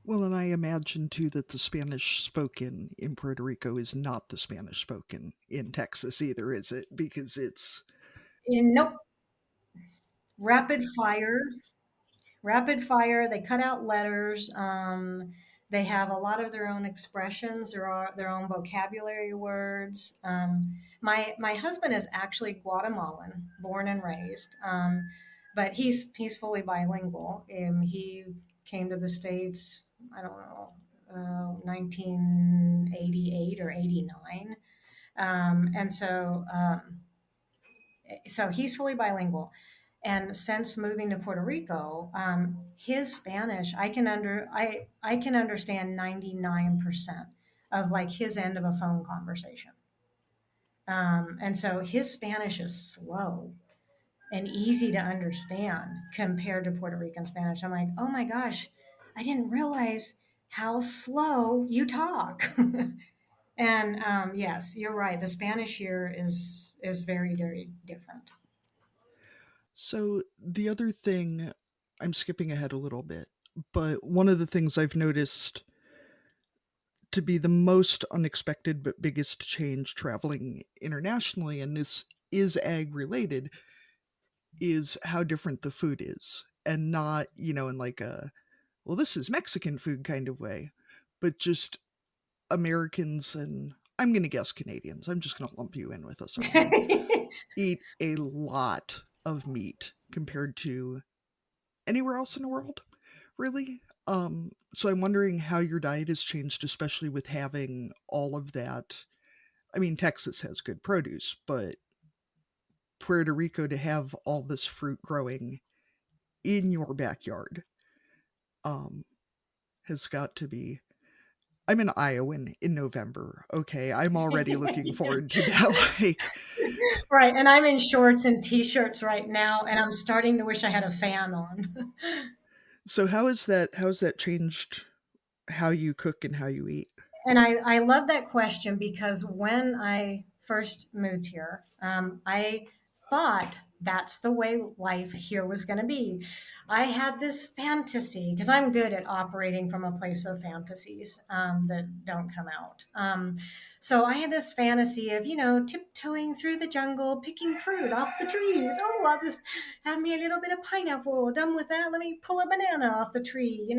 Well, and I imagine too that the Spanish spoken in Puerto Rico is not the Spanish spoken in Texas either, is it? Because it's And nope, rapid fire. Rapid fire. They cut out letters. They have a lot of their own expressions, their own vocabulary words. My husband is actually Guatemalan, born and raised, but he's fully bilingual. He came to the States, I don't know, 1988 or 89, and so he's fully bilingual. And since moving to Puerto Rico, his Spanish, I can understand 99% of like his end of a phone conversation. And so his Spanish is slow and easy to understand compared to Puerto Rican Spanish. I'm like, oh my gosh, I didn't realize how slow you talk. And yes, you're right. The Spanish here is very, very different. so the other thing, I'm skipping ahead a little bit, but one of the things I've noticed to be the most unexpected but biggest change traveling internationally, and this is ag related, is how different the food is. And not, in like a, well, this is Mexican food kind of way, but just Americans, and I'm going to guess Canadians, I'm just going to lump you in with us, Arlene, eat a lot of meat compared to anywhere else in the world. really. So I'm wondering how your diet has changed, especially with having all of that. I mean, Texas has good produce, but Puerto Rico to have all this fruit growing in your backyard um, has got to be. I'm in Iowa in November. Okay, I'm already looking forward to that. Like, Right. And I'm in shorts and t-shirts right now, and I'm starting to wish I had a fan on. so how is that? How's that changed how you cook and how you eat? And I love that question because when I first moved here, I thought that's the way life here was going to be. I had this fantasy because I'm good at operating from a place of fantasies that don't come out. So I had this fantasy of, tiptoeing through the jungle, picking fruit off the trees. Oh, I'll just have me a little bit of pineapple. Done with that, let me pull a banana off the tree.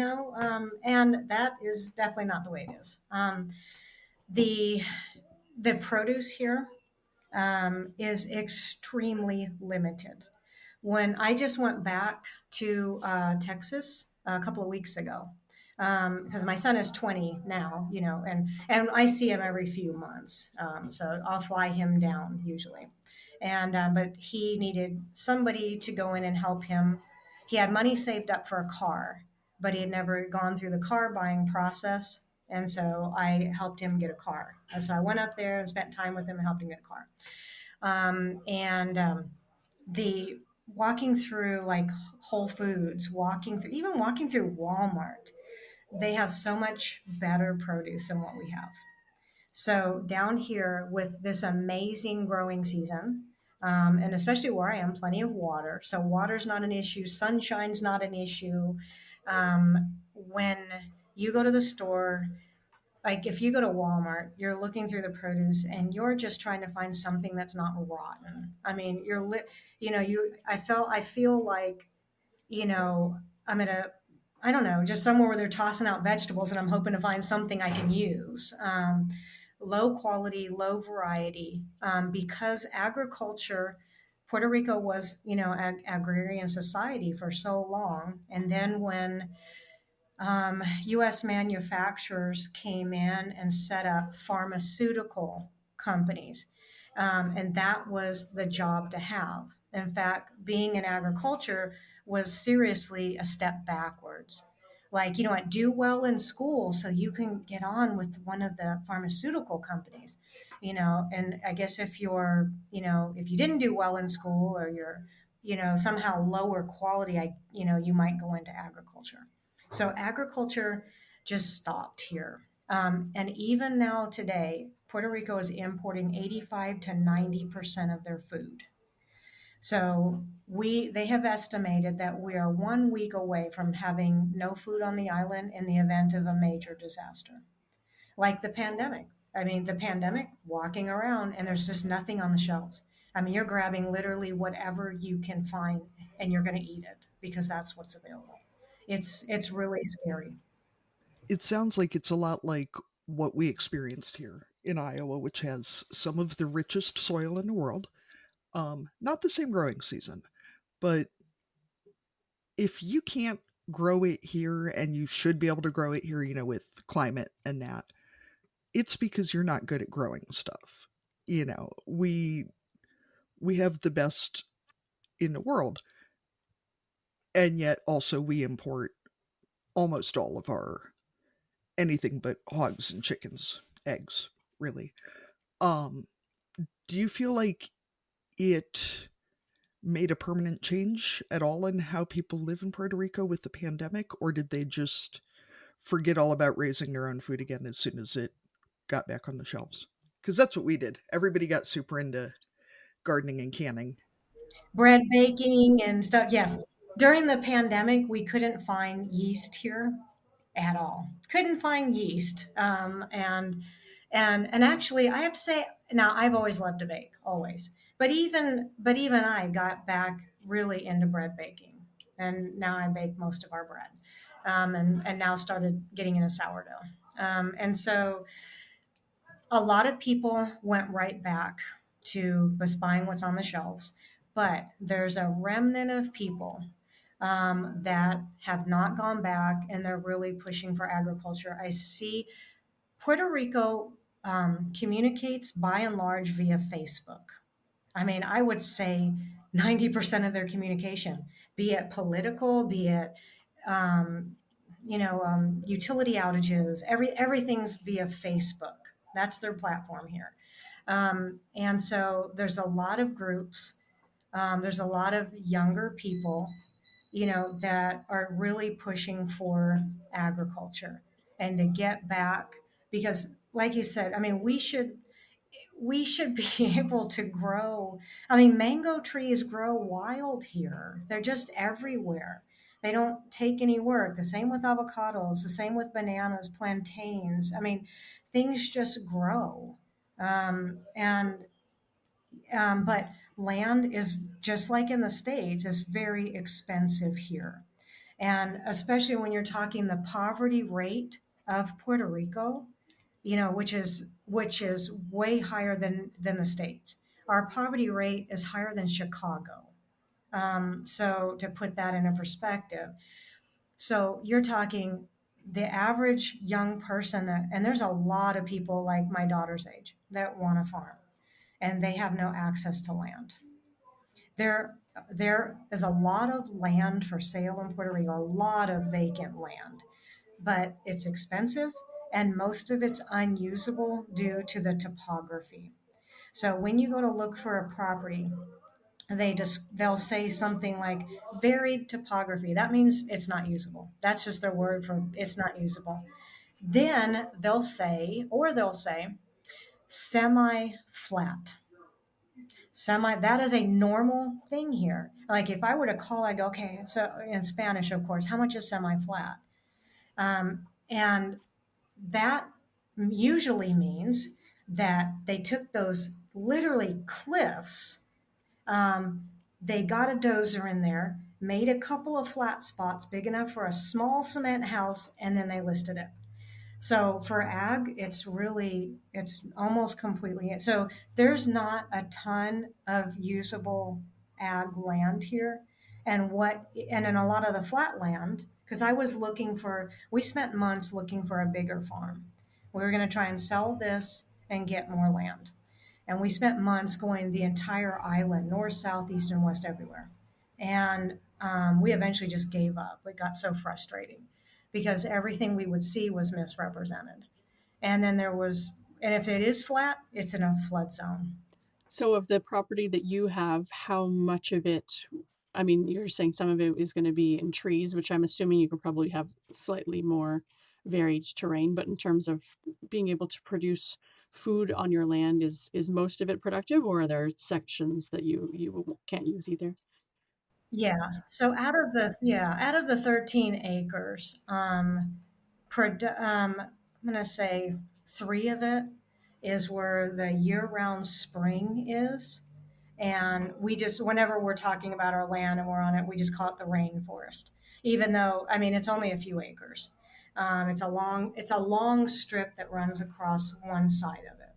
And that is definitely not the way it is. The the produce here is extremely limited. When I just went back to Texas a couple of weeks ago, because my son is 20 now, and I see him every few months, so I'll fly him down usually. And but he needed somebody to go in and help him. He had money saved up for a car, but he had never gone through the car buying process. And so I helped him get a car. And so I went up there and spent time with him and helped him get a car. And the walking through like Whole Foods, walking through Walmart, they have so much better produce than what we have. So down here with this amazing growing season, and especially where I am, plenty of water. So water's not an issue. Sunshine's not an issue. When you go to the store, like if you go to Walmart, you're looking through the produce and you're just trying to find something that's not rotten. I mean, I feel like, I'm at I don't know, just somewhere where they're tossing out vegetables and I'm hoping to find something I can use. Low quality, low variety, because agriculture, Puerto Rico was, agrarian society for so long. And then when U.S. manufacturers came in and set up pharmaceutical companies. And that was the job to have. In fact, being in agriculture was seriously a step backwards. Like, do well in school so you can get on with one of the pharmaceutical companies, and I guess if you didn't do well in school or you're, somehow lower quality, you might go into agriculture. So agriculture just stopped here. And even now today, Puerto Rico is importing 85 to 90% of their food. So they have estimated that we are 1 week away from having no food on the island in the event of a major disaster, like the pandemic. I mean, the pandemic, walking around and there's just nothing on the shelves. I mean, you're grabbing literally whatever you can find and you're going to eat it because that's what's available. It's really scary. It sounds like it's a lot like what we experienced here in Iowa, which has some of the richest soil in the world. Not the same growing season, but if you can't grow it here and you should be able to grow it here, with climate and that, it's because you're not good at growing stuff. We have the best in the world, and yet also we import almost all of our anything but hogs and chickens, eggs, really. Um, do you feel like it made a permanent change at all in how people live in Puerto Rico with the pandemic, or did they just forget all about raising their own food again as soon as it got back on the shelves? Because that's what we did. Everybody got super into gardening and canning. Bread baking and stuff. Yes. During the pandemic, we couldn't find yeast here at all. Couldn't find yeast. And actually, I have to say, now I've always loved to bake, always. But even I got back really into bread baking, and now I bake most of our bread, and now started getting into sourdough. And so a lot of people went right back to just buying what's on the shelves, but there's a remnant of people that have not gone back, and they're really pushing for agriculture. I see Puerto Rico communicates by and large via Facebook. I mean, I would say 90% of their communication, be it political, be it um, utility outages, everything's via Facebook. That's their platform here. And so there's a lot of groups, there's a lot of younger people, that are really pushing for agriculture and to get back, because like you said, I mean, we should be able to grow. I mean, mango trees grow wild here. They're just everywhere. They don't take any work. The same with avocados, the same with bananas, plantains. I mean, things just grow. And but land is, just like in the States, is very expensive here. And especially when you're talking the poverty rate of Puerto Rico, which is way higher than the States. Our poverty rate is higher than Chicago. So to put that into perspective, so you're talking the average young person and there's a lot of people like my daughter's age that want to farm, and they have no access to land. There is a lot of land for sale in Puerto Rico, a lot of vacant land, but it's expensive and most of it's unusable due to the topography. So when you go to look for a property, they'll say something like varied topography. That means it's not usable. That's just their word for it's not usable. Then they'll say semi flat. Semi, that is a normal thing here. Like if I were to call, I go, okay, so in Spanish, of course, how much is semi flat? And that usually means that they took those literally cliffs, um, they got a dozer in there, made a couple of flat spots big enough for a small cement house, and then they listed it. So for ag, it's almost completely. So there's not a ton of usable ag land here. And in a lot of the flat land, because we spent months looking for a bigger farm. We were going to try and sell this and get more land. And we spent months going the entire island, north, south, east, and west, everywhere. And we eventually just gave up. It got so frustrating because everything we would see was misrepresented. And then and if it is flat, it's in a flood zone. So, of the property that you have, how much of it, I mean, you're saying some of it is going to be in trees, which I'm assuming you could probably have slightly more varied terrain, but in terms of being able to produce food on your land, is most of it productive, or are there sections that you can't use either? Yeah. So out of the 13 acres, I'm gonna say three of it is where the year-round spring is. And we just, whenever we're talking about our land and we're on it, we just call it the rainforest, even though, I mean, it's only a few acres. It's a long strip that runs across one side of it,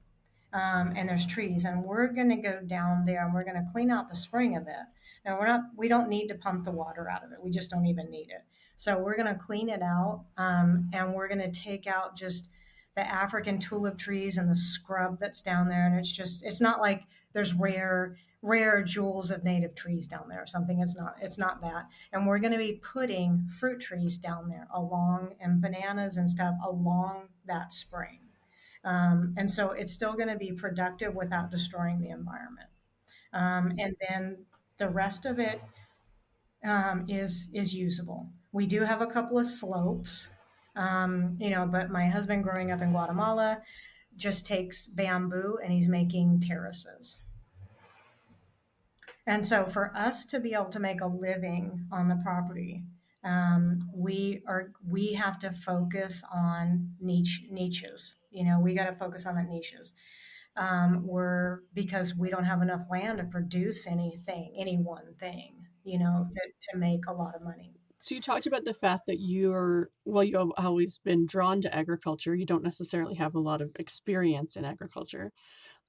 and there's trees, and we're going to go down there and we're going to clean out the spring a bit. Now we don't need to pump the water out of it. We just don't even need it. So we're going to clean it out, and we're going to take out just the African tulip trees and the scrub that's down there. And it's not like there's rare jewels of native trees down there or something. It's not that. And we're going to be putting fruit trees down there along, and bananas and stuff along that spring. And so it's still going to be productive without destroying the environment. And then the rest of it is usable. We do have a couple of slopes, but my husband, growing up in Guatemala, just takes bamboo and he's making terraces. And so for us to be able to make a living on the property, we have to focus on niches. We got to focus on the niches. Because we don't have enough land to produce any one thing, to make a lot of money. So you talked about the fact that you've always been drawn to agriculture. You don't necessarily have a lot of experience in agriculture.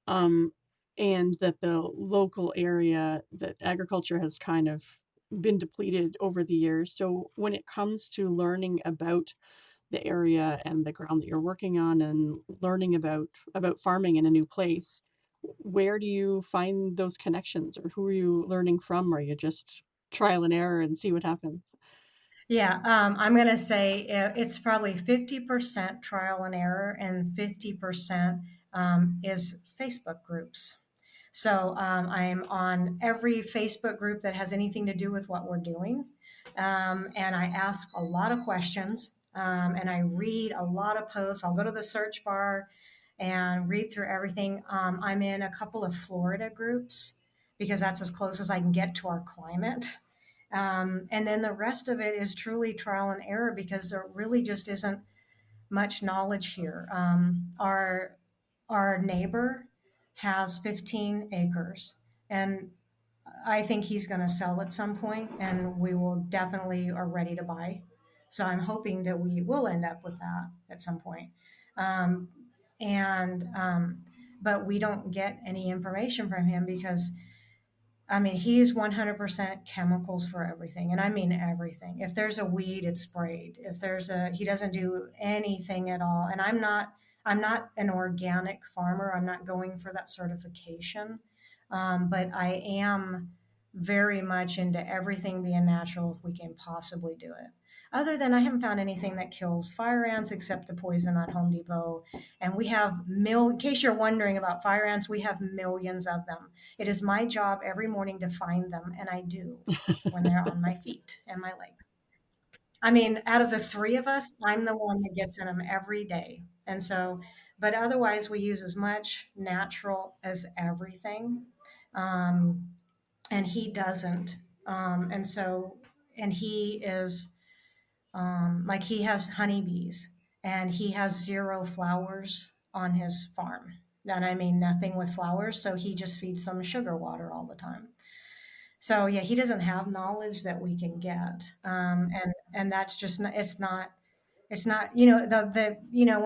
Um, and that the local area that agriculture has kind of been depleted over the years. So when it comes to learning about the area and the ground that you're working on and learning about farming in a new place, where do you find those connections, or who are you learning from? Or you just trial and error and see what happens? Yeah, I'm going to say it's probably 50% trial and error and 50% is Facebook groups. So I'm on every Facebook group that has anything to do with what we're doing. And I ask a lot of questions and I read a lot of posts. I'll go to the search bar and read through everything. I'm in a couple of Florida groups because that's as close as I can get to our climate. And then the rest of it is truly trial and error because there really just isn't much knowledge here. Our neighbor has 15 acres, and I think he's going to sell at some point, and we will definitely are ready to buy. So I'm hoping that we will end up with that at some point. Um, and but we don't get any information from him because I mean, he's 100% chemicals for everything. And I mean everything. If there's a weed, it's sprayed. If there's he doesn't do anything at all. And I'm not an organic farmer. I'm not going for that certification. But I am very much into everything being natural if we can possibly do it. Other than I haven't found anything that kills fire ants except the poison at Home Depot. And we have in case you're wondering about fire ants, we have millions of them. It is my job every morning to find them, and I do when they're on my feet and my legs. I mean, out of the three of us, I'm the one that gets in them every day. And so, but otherwise, we use as much natural as everything. Um, and he doesn't. And so, and he is like he has honeybees and he has zero flowers on his farm. And I mean, nothing with flowers. So he just feeds them sugar water all the time. So yeah, he doesn't have knowledge that we can get. And that's just, it's not, when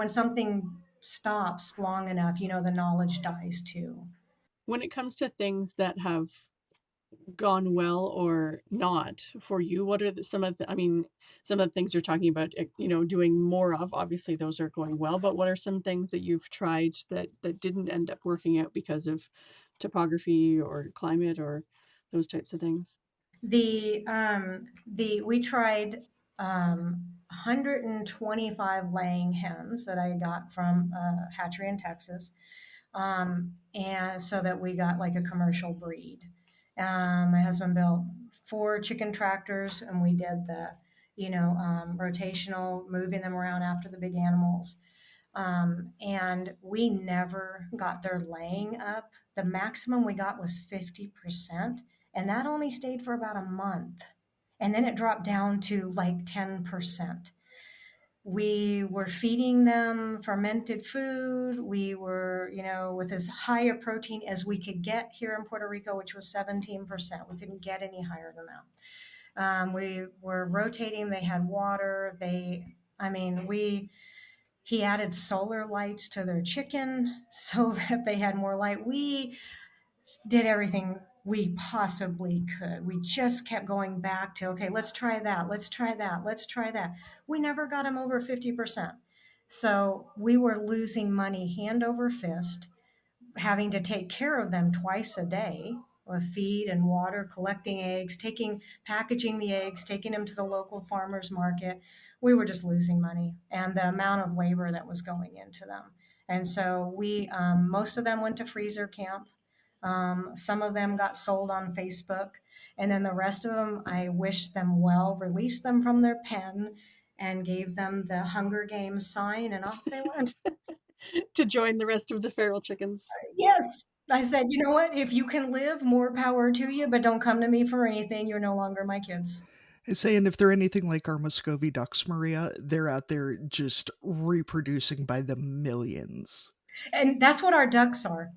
something stops long enough, the knowledge dies too. When it comes to things that have gone well or not for you, what are some of the, I mean, some of the things you're talking about, doing more of, obviously those are going well, but what are some things that you've tried that didn't end up working out because of topography or climate or those types of things? We tried 125 laying hens that I got from a hatchery in Texas, and so that we got like a commercial breed. My husband built 4 chicken tractors, and we did the rotational, moving them around after the big animals. And we never got their laying up. The maximum we got was 50%, and that only stayed for about a month. And then it dropped down to like 10%. We were feeding them fermented food. We were, with as high a protein as we could get here in Puerto Rico, which was 17%. We couldn't get any higher than that. We were rotating. They had water. He added solar lights to their chicken so that they had more light. We did everything we possibly could. We just kept going back to, okay, let's try that. Let's try that. Let's try that. We never got them over 50%. So we were losing money hand over fist, having to take care of them twice a day with feed and water, collecting eggs, packaging the eggs, taking them to the local farmers market. We were just losing money and the amount of labor that was going into them. And so most of them went to freezer camp. Some of them got sold on Facebook. And then the rest of them, I wished them well, released them from their pen, and gave them the Hunger Games sign, and off they went. To join the rest of the feral chickens. Yes. I said, you know what? If you can live, more power to you, but don't come to me for anything. You're no longer my kids. I say, and if they're anything like our Muscovy ducks, Maria, they're out there just reproducing by the millions. And that's what our ducks are.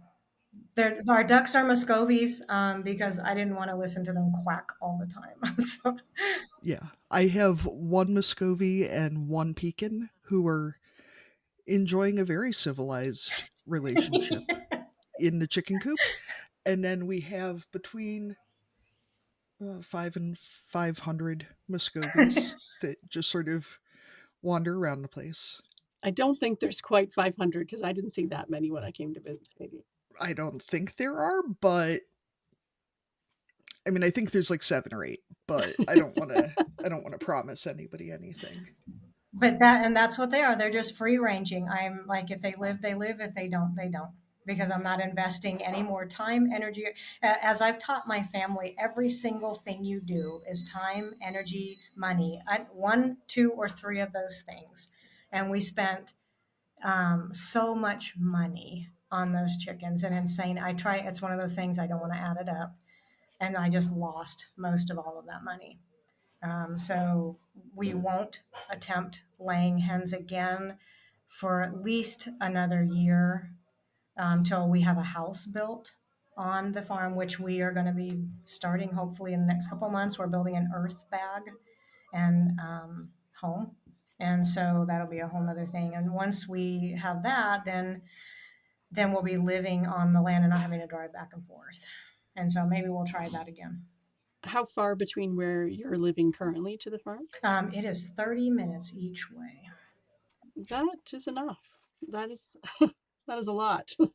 Our ducks are Muscovies because I didn't want to listen to them quack all the time. So. Yeah. I have one Muscovy and one Pekin who are enjoying a very civilized relationship in the chicken coop. And then we have between 5 and 500 Muscovies that just sort of wander around the place. I don't think there's quite 500 because I didn't see that many when I came to visit, maybe. I don't think there are, but I mean, I think there's like 7 or 8, but I don't want to promise anybody anything. But that's what they are. They're just free ranging. I'm like, if they live, they live. If they don't, they don't. Because I'm not investing any more time, energy. As I've taught my family, every single thing you do is time, energy, money. One, two, or three of those things. And we spent so much money on those chickens and insane. It's one of those things I don't want to add it up. And I just lost most of all of that money. So we won't attempt laying hens again for at least another year till we have a house built on the farm, which we are going to be starting hopefully in the next couple of months. We're building an earth bag and home. And so that'll be a whole nother thing. And once we have that, then we'll be living on the land and not having to drive back and forth. And so maybe we'll try that again. How far between where you're living currently to the farm? It is 30 minutes each way. That is enough. That is that is a lot. It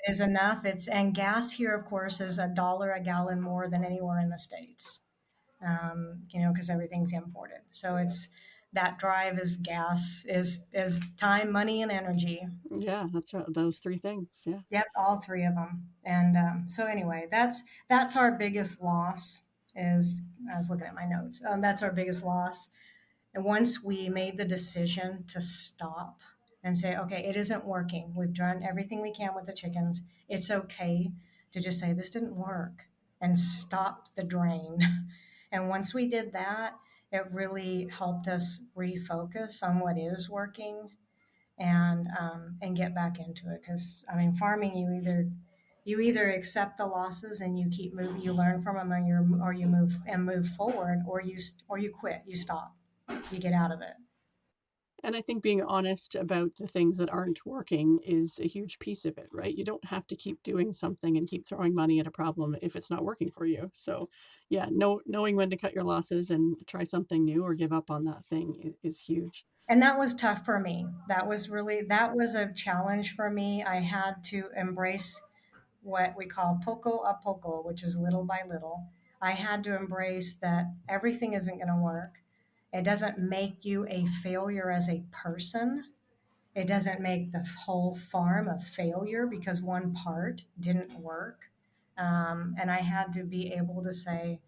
is enough. And gas here, of course, is $1 a gallon more than anywhere in the States. Because everything's imported. So it's that drive is gas, is time, money, and energy. Yeah, that's right. Those three things. Yeah. Yep, all three of them. And so anyway, that's our biggest loss. Is I was looking at my notes. That's our biggest loss. And once we made the decision to stop and say, okay, it isn't working. We've done everything we can with the chickens. It's okay to just say this didn't work and stop the drain. And once we did that, it really helped us refocus on what is working and get back into it. Because I mean, farming, you either accept the losses and you keep moving, you learn from them, or you move forward, or you quit, you stop, you get out of it. And I think being honest about the things that aren't working is a huge piece of it, right? You don't have to keep doing something and keep throwing money at a problem if it's not working for you. So, yeah, knowing when to cut your losses and try something new or give up on that thing is huge. And that was tough for me. That was a challenge for me. I had to embrace what we call poco a poco, which is little by little. I had to embrace that everything isn't going to work. It doesn't make you a failure as a person. It doesn't make the whole farm a failure because one part didn't work. And I had to be able to say,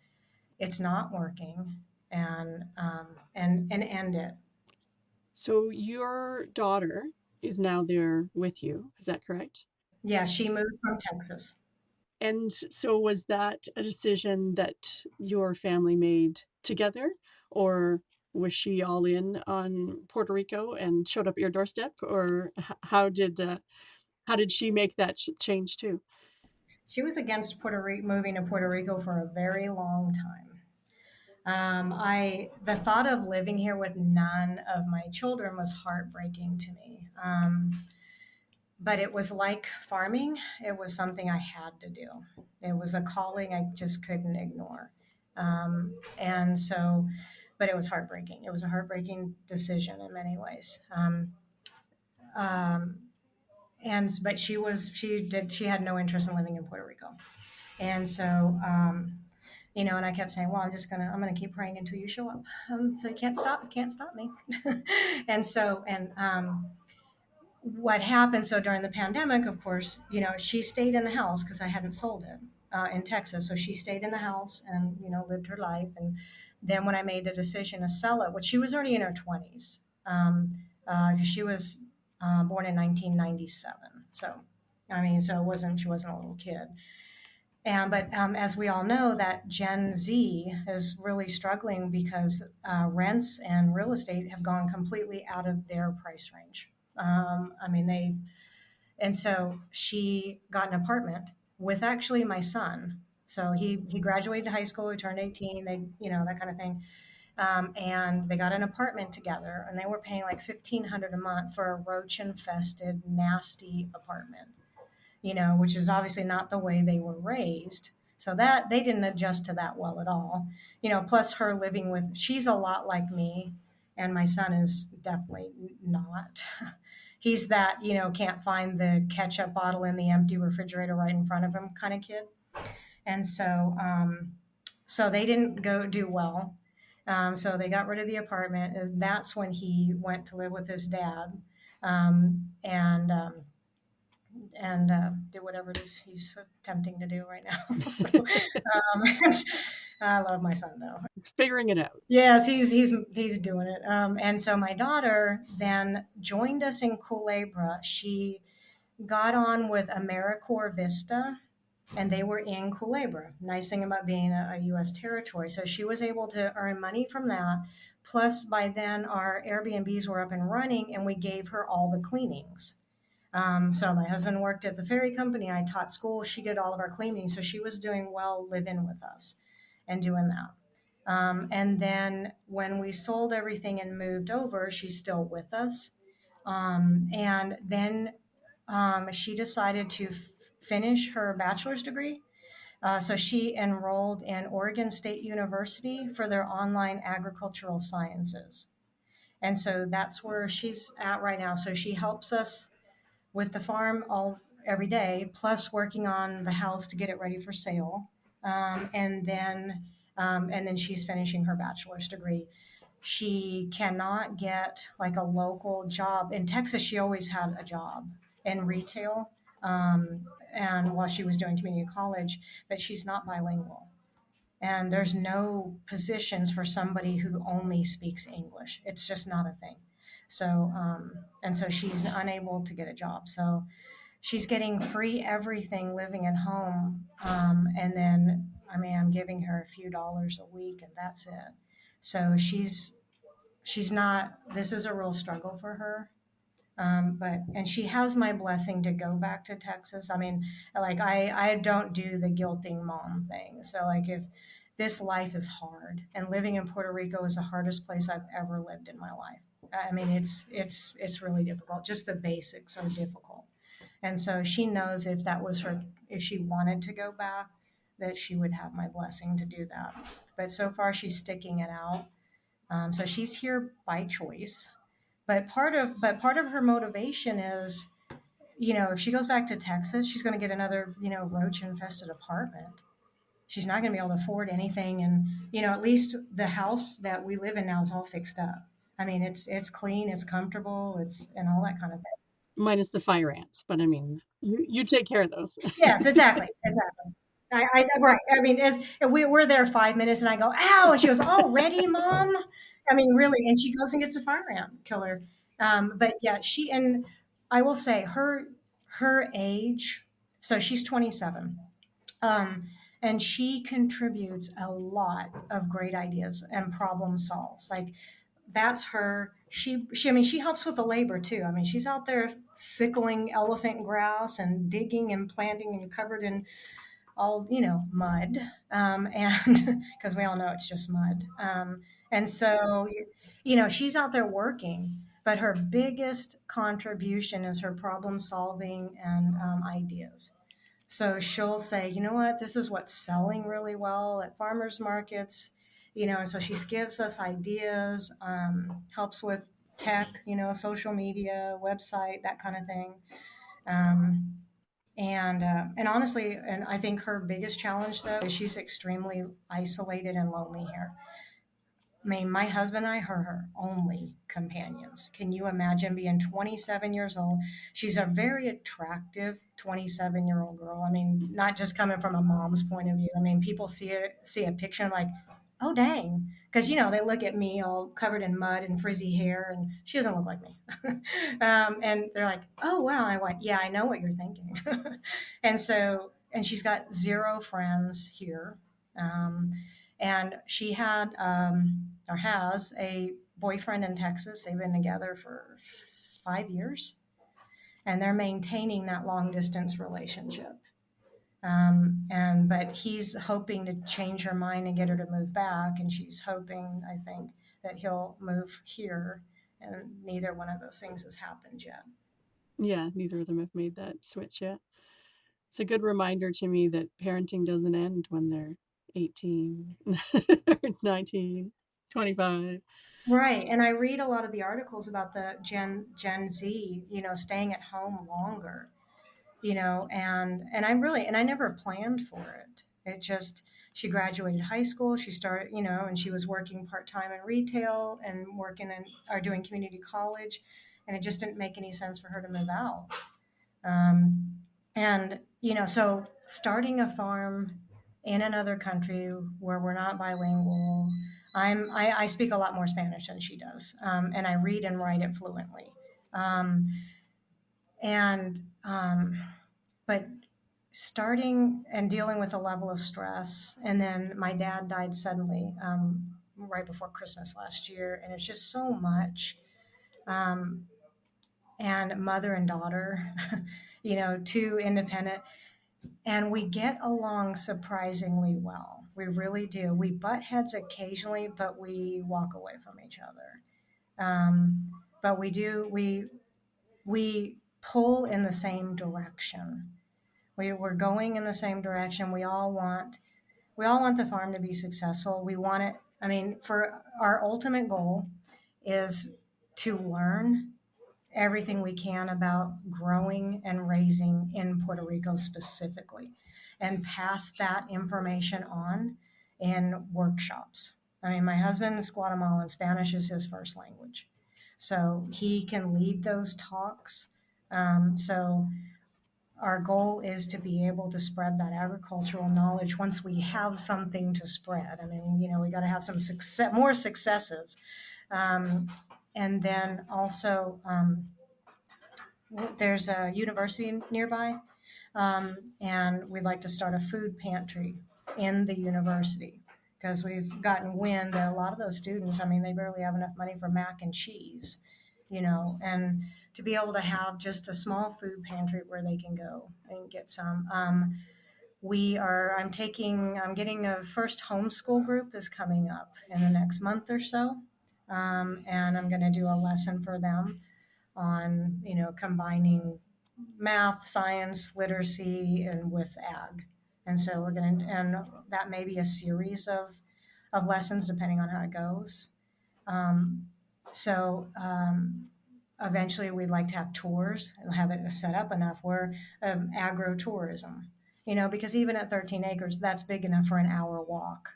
it's not working and end it. So your daughter is now there with you. Is that correct? Yeah, she moved from Texas. And so was that a decision that your family made together, or was she all in on Puerto Rico and showed up at your doorstep, or how did she make that change too? She was against moving to Puerto Rico for a very long time. The thought of living here with none of my children was heartbreaking to me. But it was like farming. It was something I had to do. It was a calling I just couldn't ignore. And so, but it was heartbreaking. It was a heartbreaking decision in many ways. But she had no interest in living in Puerto Rico. And so, and I kept saying, well, I'm gonna keep praying until you show up. So you can't stop me. What happened? So during the pandemic, of course, she stayed in the house because I hadn't sold it in Texas. So she stayed in the house and, lived her life. And then when I made the decision to sell it, which she was already in her 20s, because she was born in 1997. So, she wasn't a little kid. But as we all know, that Gen Z is really struggling because rents and real estate have gone completely out of their price range. And so she got an apartment with actually my son. So he graduated high school, he turned 18, that kind of thing. And they got an apartment together and they were paying like $1,500 a month for a roach infested, nasty apartment, which is obviously not the way they were raised. So that they didn't adjust to that well at all. Plus her living with, she's a lot like me, and my son is definitely not. He's that, can't find the ketchup bottle in the empty refrigerator right in front of him kind of kid. And so they didn't go do well. So they got rid of the apartment. And that's when he went to live with his dad, and do whatever it is he's attempting to do right now. So I love my son though. He's figuring it out. Yes, he's doing it. And so my daughter then joined us in Culebra. She got on with AmeriCorps Vista, and they were in Culebra. Nice thing about being a U.S. territory. So she was able to earn money from that. Plus, by then, our Airbnbs were up and running, and we gave her all the cleanings. So my husband worked at the ferry company. I taught school. She did all of our cleaning. So she was doing well living with us and doing that. And then when we sold everything and moved over, she's still with us. And then she decided to finish her bachelor's degree. So she enrolled in Oregon State University for their online agricultural sciences. And so that's where she's at right now. So she helps us with the farm every day, plus working on the house to get it ready for sale. And then she's finishing her bachelor's degree. She cannot get like a local job in Texas. She always had a job in retail, and while she was doing community college, but she's not bilingual. And there's no positions for somebody who only speaks English. It's just not a thing. So, and so she's unable to get a job. So she's getting free everything living at home. And then, I'm giving her a few dollars a week, and that's it. So she's not, this is a real struggle for her. And she has my blessing to go back to Texas. Like I don't do the guilting mom thing. So like if this life is hard, and living in Puerto Rico is the hardest place I've ever lived in my life. It's really difficult. Just the basics are difficult. And so she knows if she wanted to go back, that she would have my blessing to do that. But so far she's sticking it out. So she's here by choice. But part of her motivation is, if she goes back to Texas, she's going to get another, roach infested apartment. She's not going to be able to afford anything. And, at least the house that we live in now is all fixed up. It's clean, it's comfortable, and all that kind of thing. Minus the fire ants, but you take care of those. Yes, exactly. Right. As we're there 5 minutes, and I go, ow, and she goes, already, Mom. Really, and she goes and gets a fire ant killer. But yeah, and I will say her age. So she's 27, and she contributes a lot of great ideas and problem solves. Like that's her. She helps with the labor too. She's out there sickling elephant grass and digging and planting and covered in all mud, and because we all know it's just mud, and so she's out there working, but her biggest contribution is her problem solving and ideas. So she'll say, you know what, this is what's selling really well at farmers markets, and so she gives us ideas, helps with tech, social media, website, that kind of thing. um, and honestly, and I think her biggest challenge though is she's extremely isolated and lonely here. My husband and I are her only companions. Can you imagine being 27 years old? She's a very attractive 27-year-old girl. Not just coming from a mom's point of view. People see a picture and like, oh dang, because they look at me all covered in mud and frizzy hair, and she doesn't look like me. And they're like, oh wow. And I went, yeah, I know what you're thinking. And she's got zero friends here. And she had or has a boyfriend in Texas. They've been together for 5 years, and they're maintaining that long distance relationship. But he's hoping to change her mind and get her to move back, and she's hoping, I think, that he'll move here. And neither one of those things has happened yet. Yeah, neither of them have made that switch yet. It's a good reminder to me that parenting doesn't end when they're 18, 19, 25. Right. And I read a lot of the articles about the Gen Z, staying at home longer, and I never planned for it. It just she graduated high school, she started, and she was working part-time in retail and working in or doing community college, and it just didn't make any sense for her to move out. Um, and so starting a farm in another country where we're not bilingual, I speak a lot more Spanish than she does, and I read and write it fluently. Um, and but starting and dealing with a level of stress, and then my dad died suddenly, right before Christmas last year, and it's just so much. Um, and mother and daughter, two independent, and we get along surprisingly well. We really do. We butt heads occasionally, but we walk away from each other. But we pull in the same direction. We're going in the same direction. We all want the farm to be successful. We want it. I mean, for our ultimate goal is to learn everything we can about growing and raising in Puerto Rico specifically, and pass that information on in workshops. I mean, my husband's Guatemalan, Spanish is his first language. So he can lead those talks. So our goal is to be able to spread that agricultural knowledge once we have something to spread. I mean, we got to have some success, more successes. And then also, there's a university nearby, and we'd like to start a food pantry in the university because we've gotten wind that a lot of those students, I mean, they barely have enough money for mac and cheese, and to be able to have just a small food pantry where they can go and get some. I'm getting a first homeschool group is coming up in the next month or so. And I'm going to do a lesson for them on, combining math, science, literacy, and with ag. And so and that may be a series of lessons depending on how it goes. Um, so eventually we'd like to have tours and have it set up enough where agro-tourism, because even at 13 acres, that's big enough for an hour walk.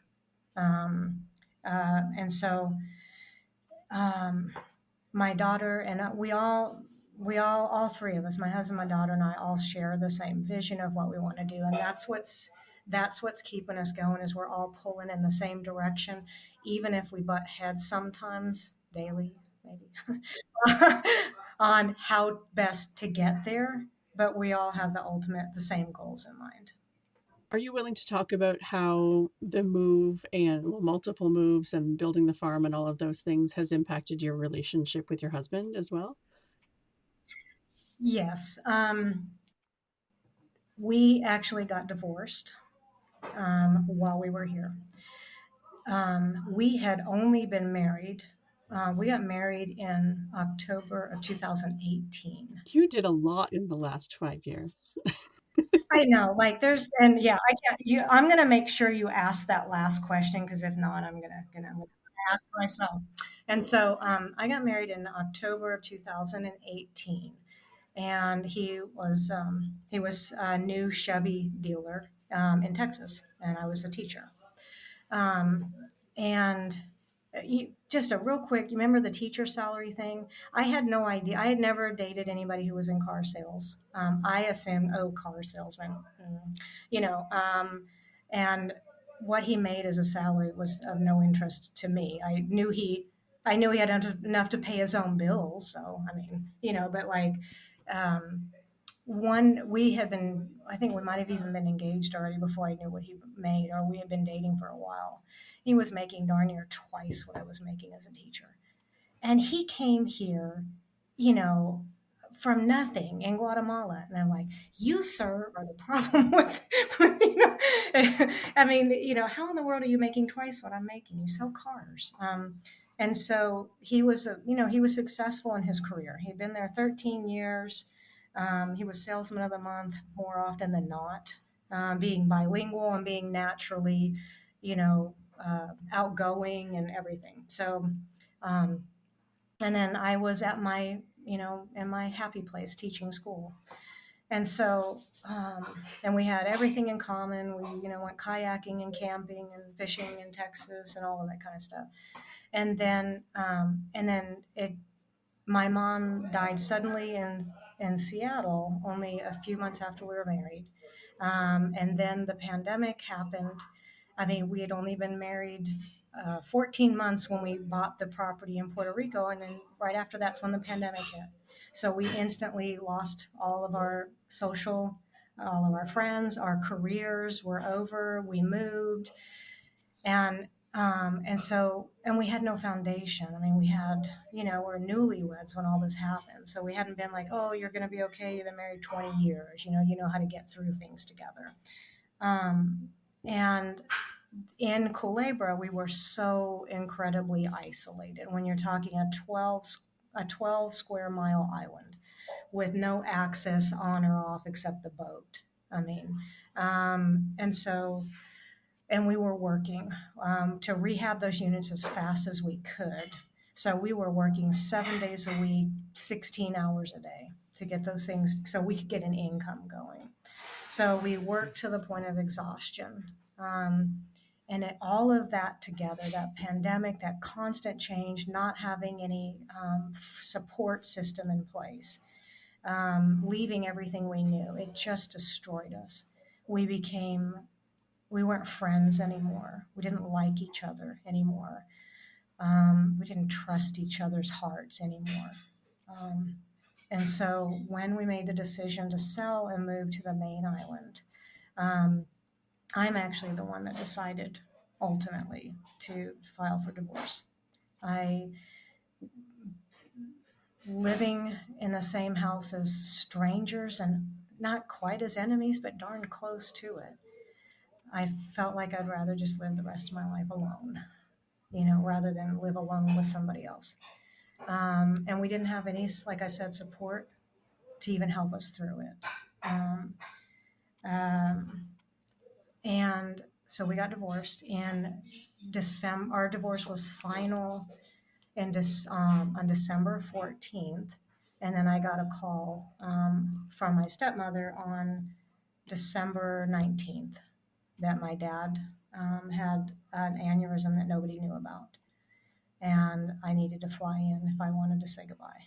Um, and so um, my daughter and all three of us, my husband, my daughter, and I, all share the same vision of what we want to do, and that's what's keeping us going. Is we're all pulling in the same direction, even if we butt heads sometimes daily, maybe, on how best to get there. But we all have the same goals in mind. Are you willing to talk about how the move and multiple moves and building the farm and all of those things has impacted your relationship with your husband as well? Yes, we actually got divorced while we were here. We had only been married. We got married in October of 2018. You did a lot in the last 5 years. I know, like there's, and yeah, I can't. I'm gonna make sure you ask that last question because if not, I'm gonna ask myself. And so I got married in October of 2018, and he was a new Chevy dealer in Texas, and I was a teacher. Um, and just a real quick, you remember the teacher salary thing? I had no idea. I had never dated anybody who was in car sales. I assumed, oh, car salesman, you know. And what he made as a salary was of no interest to me. I knew he had enough to pay his own bills. So I mean, but like, um, we had been, I think we might have even been engaged already before I knew what he made, or we had been dating for a while. He was making darn near twice what I was making as a teacher. And he came here, you know, from nothing in Guatemala. And I'm like, you, sir, are the problem with. I mean, how in the world are you making twice what I'm making? You sell cars. And so he was successful in his career. He'd been there 13 years. He was salesman of the month more often than not, being bilingual and being naturally, outgoing and everything. So, um, and then I was at my, in my happy place teaching school. And so, and we had everything in common. We, went kayaking and camping and fishing in Texas and all of that kind of stuff. And then my mom died suddenly in Seattle only a few months after we were married. And then the pandemic happened. I mean, we had only been married 14 months when we bought the property in Puerto Rico. And then right after that's when the pandemic hit. So we instantly lost all of our all of our friends, our careers were over. We moved. And we had no foundation. I mean, we had, we're newlyweds when all this happened. So we hadn't been like, oh, you're going to be okay. You've been married 20 years. You know how to get through things together. And in Culebra, we were so incredibly isolated. When you're talking a 12 square mile island with no access on or off except the boat. I mean, and we were working to rehab those units as fast as we could. So we were working 7 days a week, 16 hours a day to get those things so we could get an income going. So we worked to the point of exhaustion. All of that together, that pandemic, that constant change, not having any support system in place, leaving everything we knew, it just destroyed us. We weren't friends anymore. We didn't like each other anymore. We didn't trust each other's hearts anymore. And so when we made the decision to sell and move to the main island, I'm actually the one that decided ultimately to file for divorce. Living in the same house as strangers and not quite as enemies, but darn close to it. I felt like I'd rather just live the rest of my life alone, rather than live alone with somebody else. And we didn't have any, like I said, support to even help us through it. And so we got divorced in December. Our divorce was final on December 14th. And then I got a call from my stepmother on December 19th that my dad had an aneurysm that nobody knew about. And I needed to fly in if I wanted to say goodbye.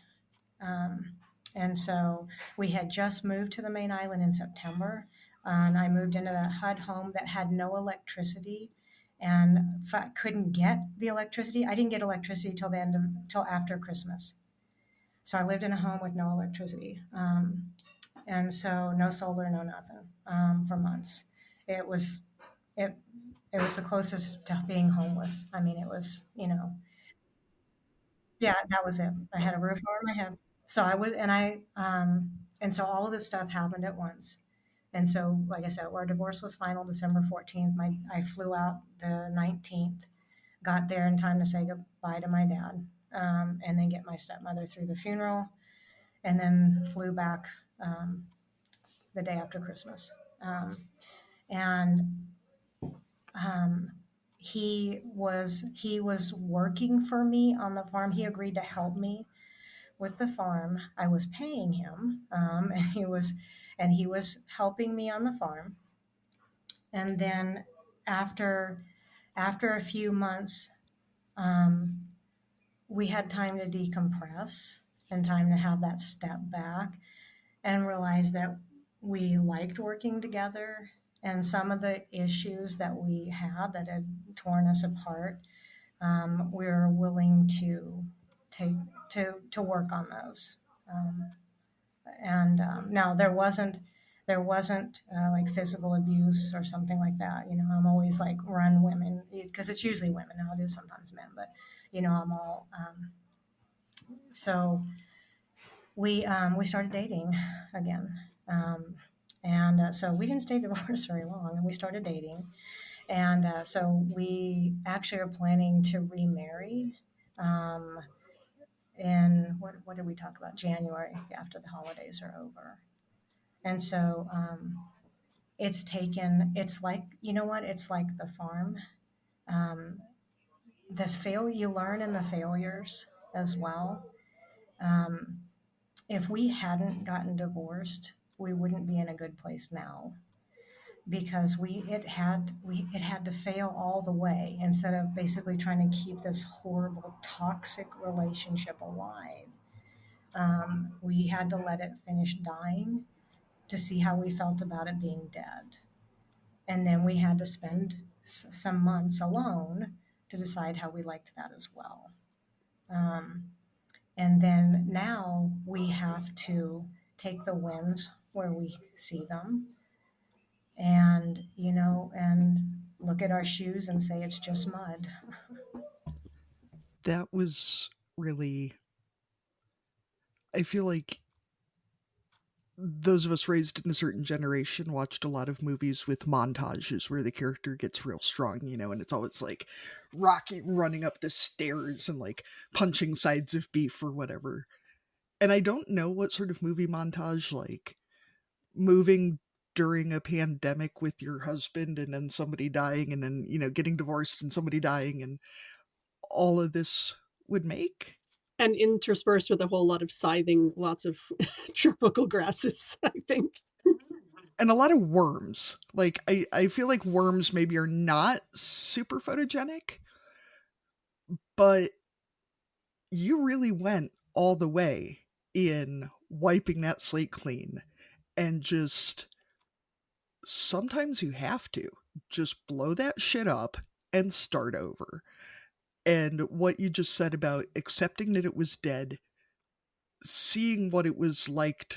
And so we had just moved to the main island in September. And I moved into that HUD home that had no electricity and couldn't get the electricity. I didn't get electricity till after Christmas. So I lived in a home with no electricity. And so no solar, no nothing for months. It was the closest to being homeless. I mean, it was, yeah, that was it. I had a roof over my head. So and so all of this stuff happened at once. And so, like I said, our divorce was final December 14th. I flew out the 19th, got there in time to say goodbye to my dad, and then get my stepmother through the funeral, and then flew back the day after Christmas. And he was working for me on the farm. He agreed to help me with the farm. I was paying him, and he was helping me on the farm. And then after a few months, we had time to decompress and time to have that step back and realize that we liked working together, and some of the issues that we had that had torn us apart, we were willing to work on those. Now there wasn't like physical abuse or something like that. I'm always like run women, because it's usually women. Now it is sometimes men, but I'm all. So we started dating again, and so we didn't stay divorced very long, and we started dating, and so we actually are planning to remarry. And what did we talk about? January, after the holidays are over. And so it's like, you know what? It's like the farm. Um, you learn in the failures as well. Um, if we hadn't gotten divorced, we wouldn't be in a good place now because it had to fail all the way instead of basically trying to keep this horrible toxic relationship alive. We had to let it finish dying to see how we felt about it being dead. And then we had to spend some months alone to decide how we liked that as well. Um, and then now we have to take the wins where we see them and, and look at our shoes and say it's just mud. That was really, I feel like those of us raised in a certain generation watched a lot of movies with montages where the character gets real strong, and it's always like Rocky running up the stairs and like punching sides of beef or whatever. And I don't know what sort of movie montage, like moving during a pandemic with your husband and then somebody dying and then, getting divorced and somebody dying and all of this would make. And interspersed with a whole lot of scything, lots of tropical grasses, I think. And a lot of worms. Like, I feel like worms maybe are not super photogenic, but you really went all the way in wiping that slate clean and just sometimes you have to just blow that shit up and start over. And what you just said about accepting that it was dead, seeing what it was like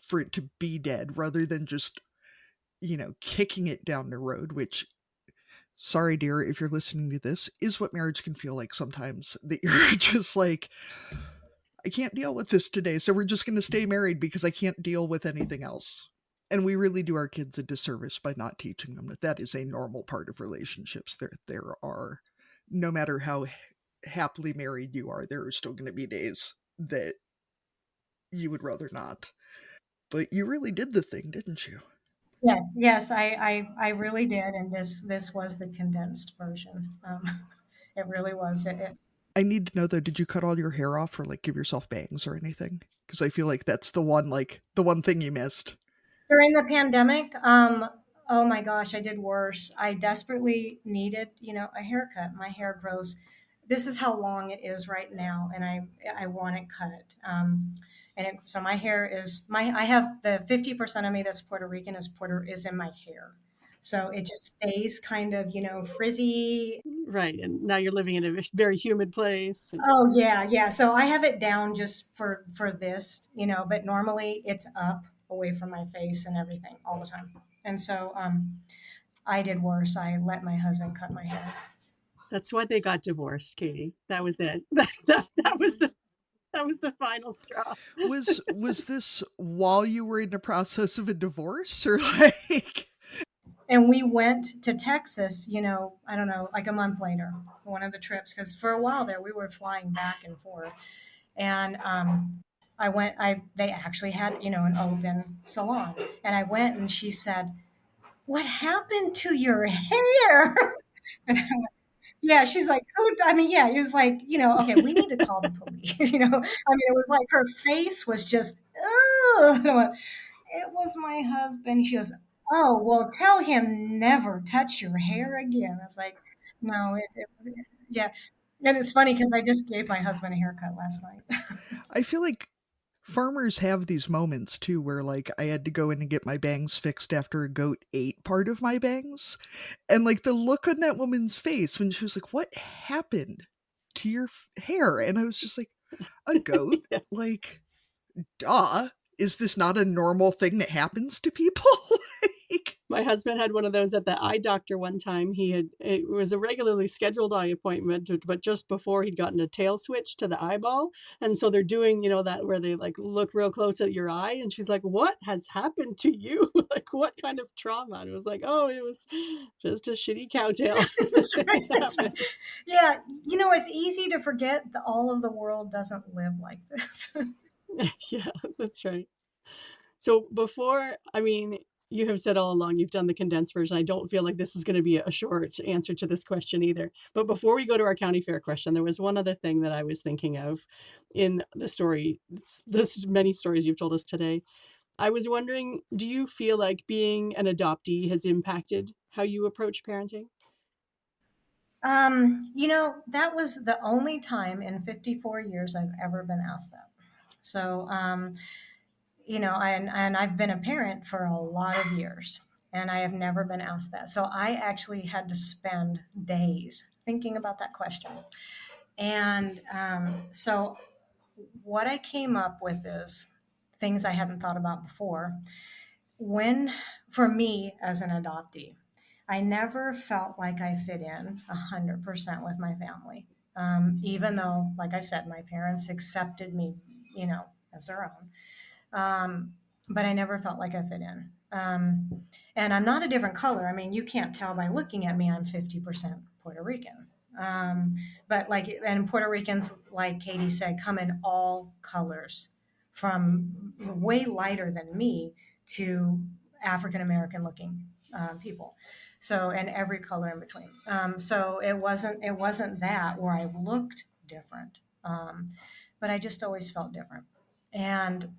for it to be dead rather than just, kicking it down the road, which, sorry, dear, if you're listening to this, is what marriage can feel like sometimes. That you're just like, I can't deal with this today, so we're just going to stay married because I can't deal with anything else. And we really do our kids a disservice by not teaching them that that is a normal part of relationships. There are, no matter how happily married you are, there are still going to be days that you would rather not. But you really did the thing, didn't you? Yes, I really did, and this was the condensed version. It really was. I need to know though, did you cut all your hair off or like give yourself bangs or anything? Because I feel like that's the one thing you missed. During the pandemic, oh my gosh, I did worse. I desperately needed, a haircut. My hair grows. This is how long it is right now, and I want it cut. So my hair is I have the 50% of me that's Puerto Rican is in my hair. So it just stays kind of, frizzy. Right. And now you're living in a very humid place. Oh yeah, yeah. So I have it down just for this, but normally it's up away from my face and everything all the time. And so I did worse. I let my husband cut my hair. That's why they got divorced, Katie. That was it. That was the final straw. Was this while you were in the process of a divorce or like? And we went to Texas, I don't know, like a month later, one of the trips, because for a while there we were flying back and forth. And they actually had, an open salon. And I went and she said, "What happened to your hair?" And I went, yeah, she's like, "Oh, I mean, yeah." It was like, okay, we need to call the police. It was like her face was just, ugh. I went, "It was my husband." She goes, "Oh, well, tell him never touch your hair again." I was like, "No, yeah." And it's funny because I just gave my husband a haircut last night. I feel like farmers have these moments too where like I had to go in and get my bangs fixed after a goat ate part of my bangs. And like the look on that woman's face when she was like, "What happened to your hair?" And I was just like, "A goat?" Yeah. Like, duh. Is this not a normal thing that happens to people? Like, My husband had one of those at the eye doctor one time. It was a regularly scheduled eye appointment, but just before he'd gotten a tail switch to the eyeball. And so they're doing, that where they like look real close at your eye. And she's like, "What has happened to you? Like, what kind of trauma?" And it was like, "Oh, it was just a shitty cow tail." That's right. It That's right. happens. Yeah, it's easy to forget that all of the world doesn't live like this. Yeah, that's right. So you have said all along you've done the condensed version. I don't feel like this is going to be a short answer to this question either. But before we go to our county fair question, there was one other thing that I was thinking of in the story, this many stories you've told us today. I was wondering, do you feel like being an adoptee has impacted how you approach parenting? That was the only time in 54 years I've ever been asked that. So, and I've been a parent for a lot of years, and I have never been asked that. So I actually had to spend days thinking about that question. And so what I came up with is things I hadn't thought about before. When, for me as an adoptee, I never felt like I fit in 100% with my family. Even though, like I said, my parents accepted me, as their own. But I never felt like I fit in. And I'm not a different color. I mean, you can't tell by looking at me, I'm 50% Puerto Rican. But and Puerto Ricans, like Katie said, come in all colors, from way lighter than me to African American looking people. So, and every color in between. So it wasn't that where I looked different, but I just always felt different. And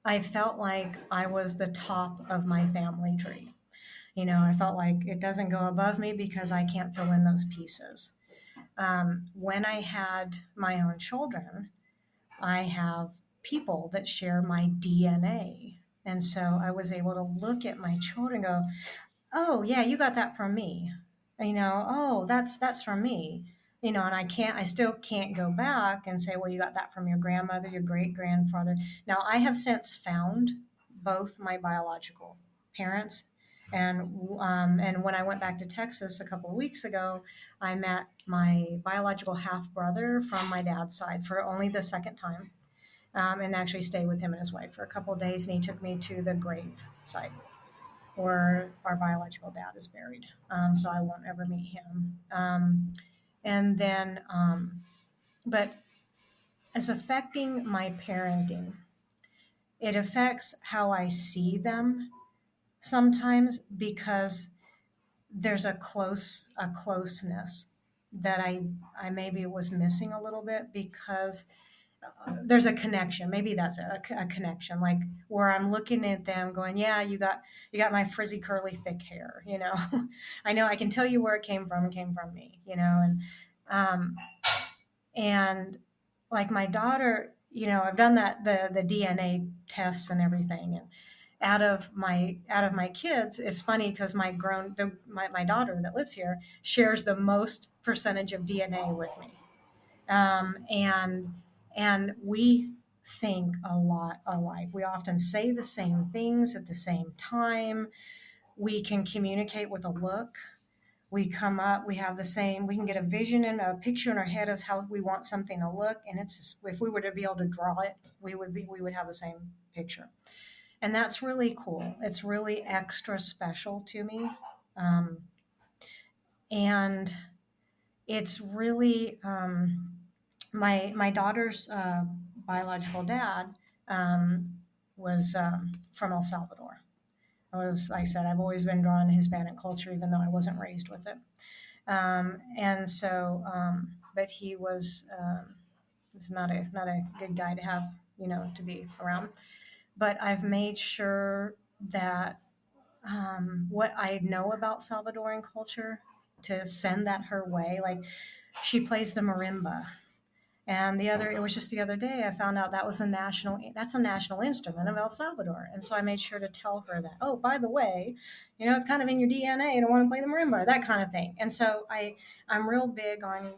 I felt like I was the top of my family tree. I felt like it doesn't go above me because I can't fill in those pieces. When I had my own children, I have people that share my DNA. And so I was able to look at my children and go, "Oh, yeah, you got that from me." "Oh, that's from me." And I still can't go back and say, "Well, you got that from your grandmother, your great grandfather." Now, I have since found both my biological parents, and when I went back to Texas a couple of weeks ago, I met my biological half brother from my dad's side for only the second time, and actually stayed with him and his wife for a couple of days, and he took me to the grave site where our biological dad is buried. So I won't ever meet him. And then, but as affecting my parenting, it affects how I see them sometimes, because there's a closeness that I maybe was missing a little bit, because there's a connection. Maybe that's a connection, like where I'm looking at them going, "Yeah, you got my frizzy curly thick hair, I know, I can tell you where it came from. It came from me, um, and like my daughter, I've done the DNA tests and everything, and out of my kids, it's funny because my daughter that lives here shares the most percentage of DNA with me, and we think a lot alike. We often say the same things at the same time. We can communicate with a look. We have the same, we can get a vision and a picture in our head of how we want something to look. And if we were to be able to draw it, we would have the same picture. And that's really cool. It's really extra special to me. Um, and it's really, my daughter's biological dad was from El Salvador. Like I said, I've always been drawn to Hispanic culture, even though I wasn't raised with it. And so, but he was not a good guy to have, to be around. But I've made sure that what I know about Salvadoran culture, to send that her way. Like, she plays the marimba. And it was just the other day, I found out that's a national instrument of El Salvador. And so I made sure to tell her that, "Oh, by the way, it's kind of in your DNA to want to play the marimba," that kind of thing. And so I'm real big on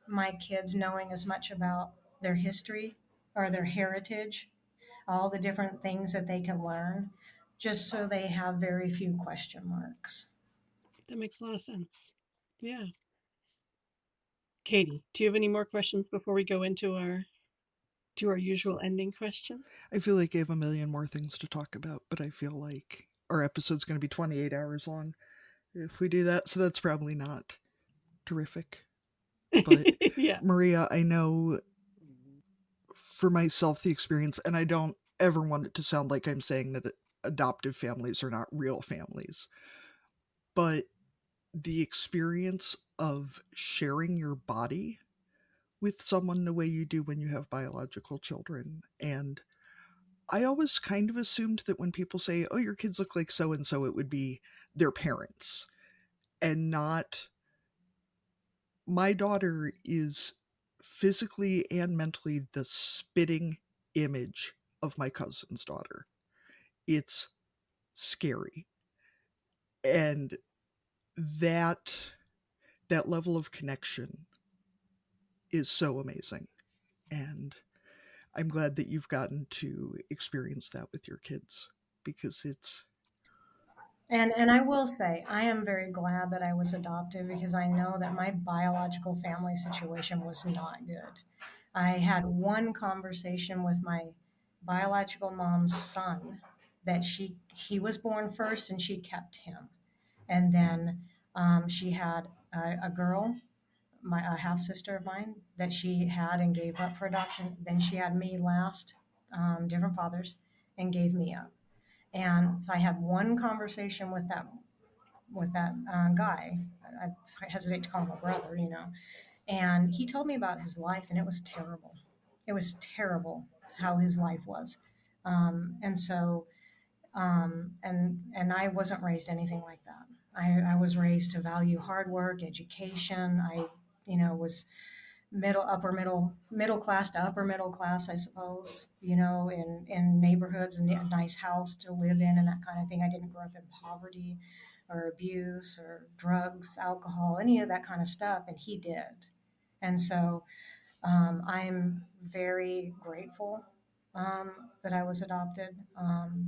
my kids knowing as much about their history or their heritage, all the different things that they can learn, just so they have very few question marks. That makes a lot of sense. Yeah. Katie, do you have any more questions before we go into our usual ending question? I feel like I have a million more things to talk about, but I feel like our episode's going to be 28 hours long if we do that, so that's probably not terrific. But Yeah. Maria, I know for myself the experience, and I don't ever want it to sound like I'm saying that adoptive families are not real families, but the experience of sharing your body with someone the way you do when you have biological children. And I always kind of assumed that when people say, oh, your kids look like so and so, it would be their parents and not. My daughter is physically and mentally the spitting image of my cousin's daughter. It's scary. And that that level of connection is so amazing. And I'm glad that you've gotten to experience that with your kids because it's. And I will say, I am very glad that I was adopted because I know that my biological family situation was not good. I had one conversation with my biological mom's son that he was born first and she kept him. And then she had a girl, a half sister of mine, that she had and gave up for adoption. Then she had me last, different fathers, and gave me up. And so I had one conversation with that guy. I hesitate to call him a brother, and he told me about his life, and it was terrible. It was terrible how his life was, and so and I wasn't raised anything like that. I was raised to value hard work, education. I was middle class to upper middle class, I suppose, in neighborhoods and a nice house to live in and that kind of thing. I didn't grow up in poverty or abuse or drugs, alcohol, any of that kind of stuff, and he did. And so I'm very grateful that I was adopted.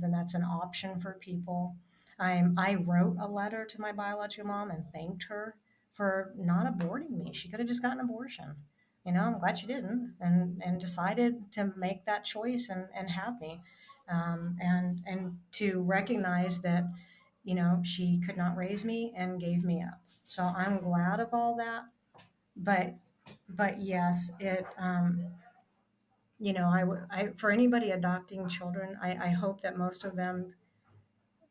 Then that's an option for people. I wrote a letter to my biological mom and thanked her for not aborting me. She could have just gotten an abortion. I'm glad she didn't, and decided to make that choice and have me, and to recognize that she could not raise me and gave me up. So I'm glad of all that. But yes, it for anybody adopting children, I hope that most of them,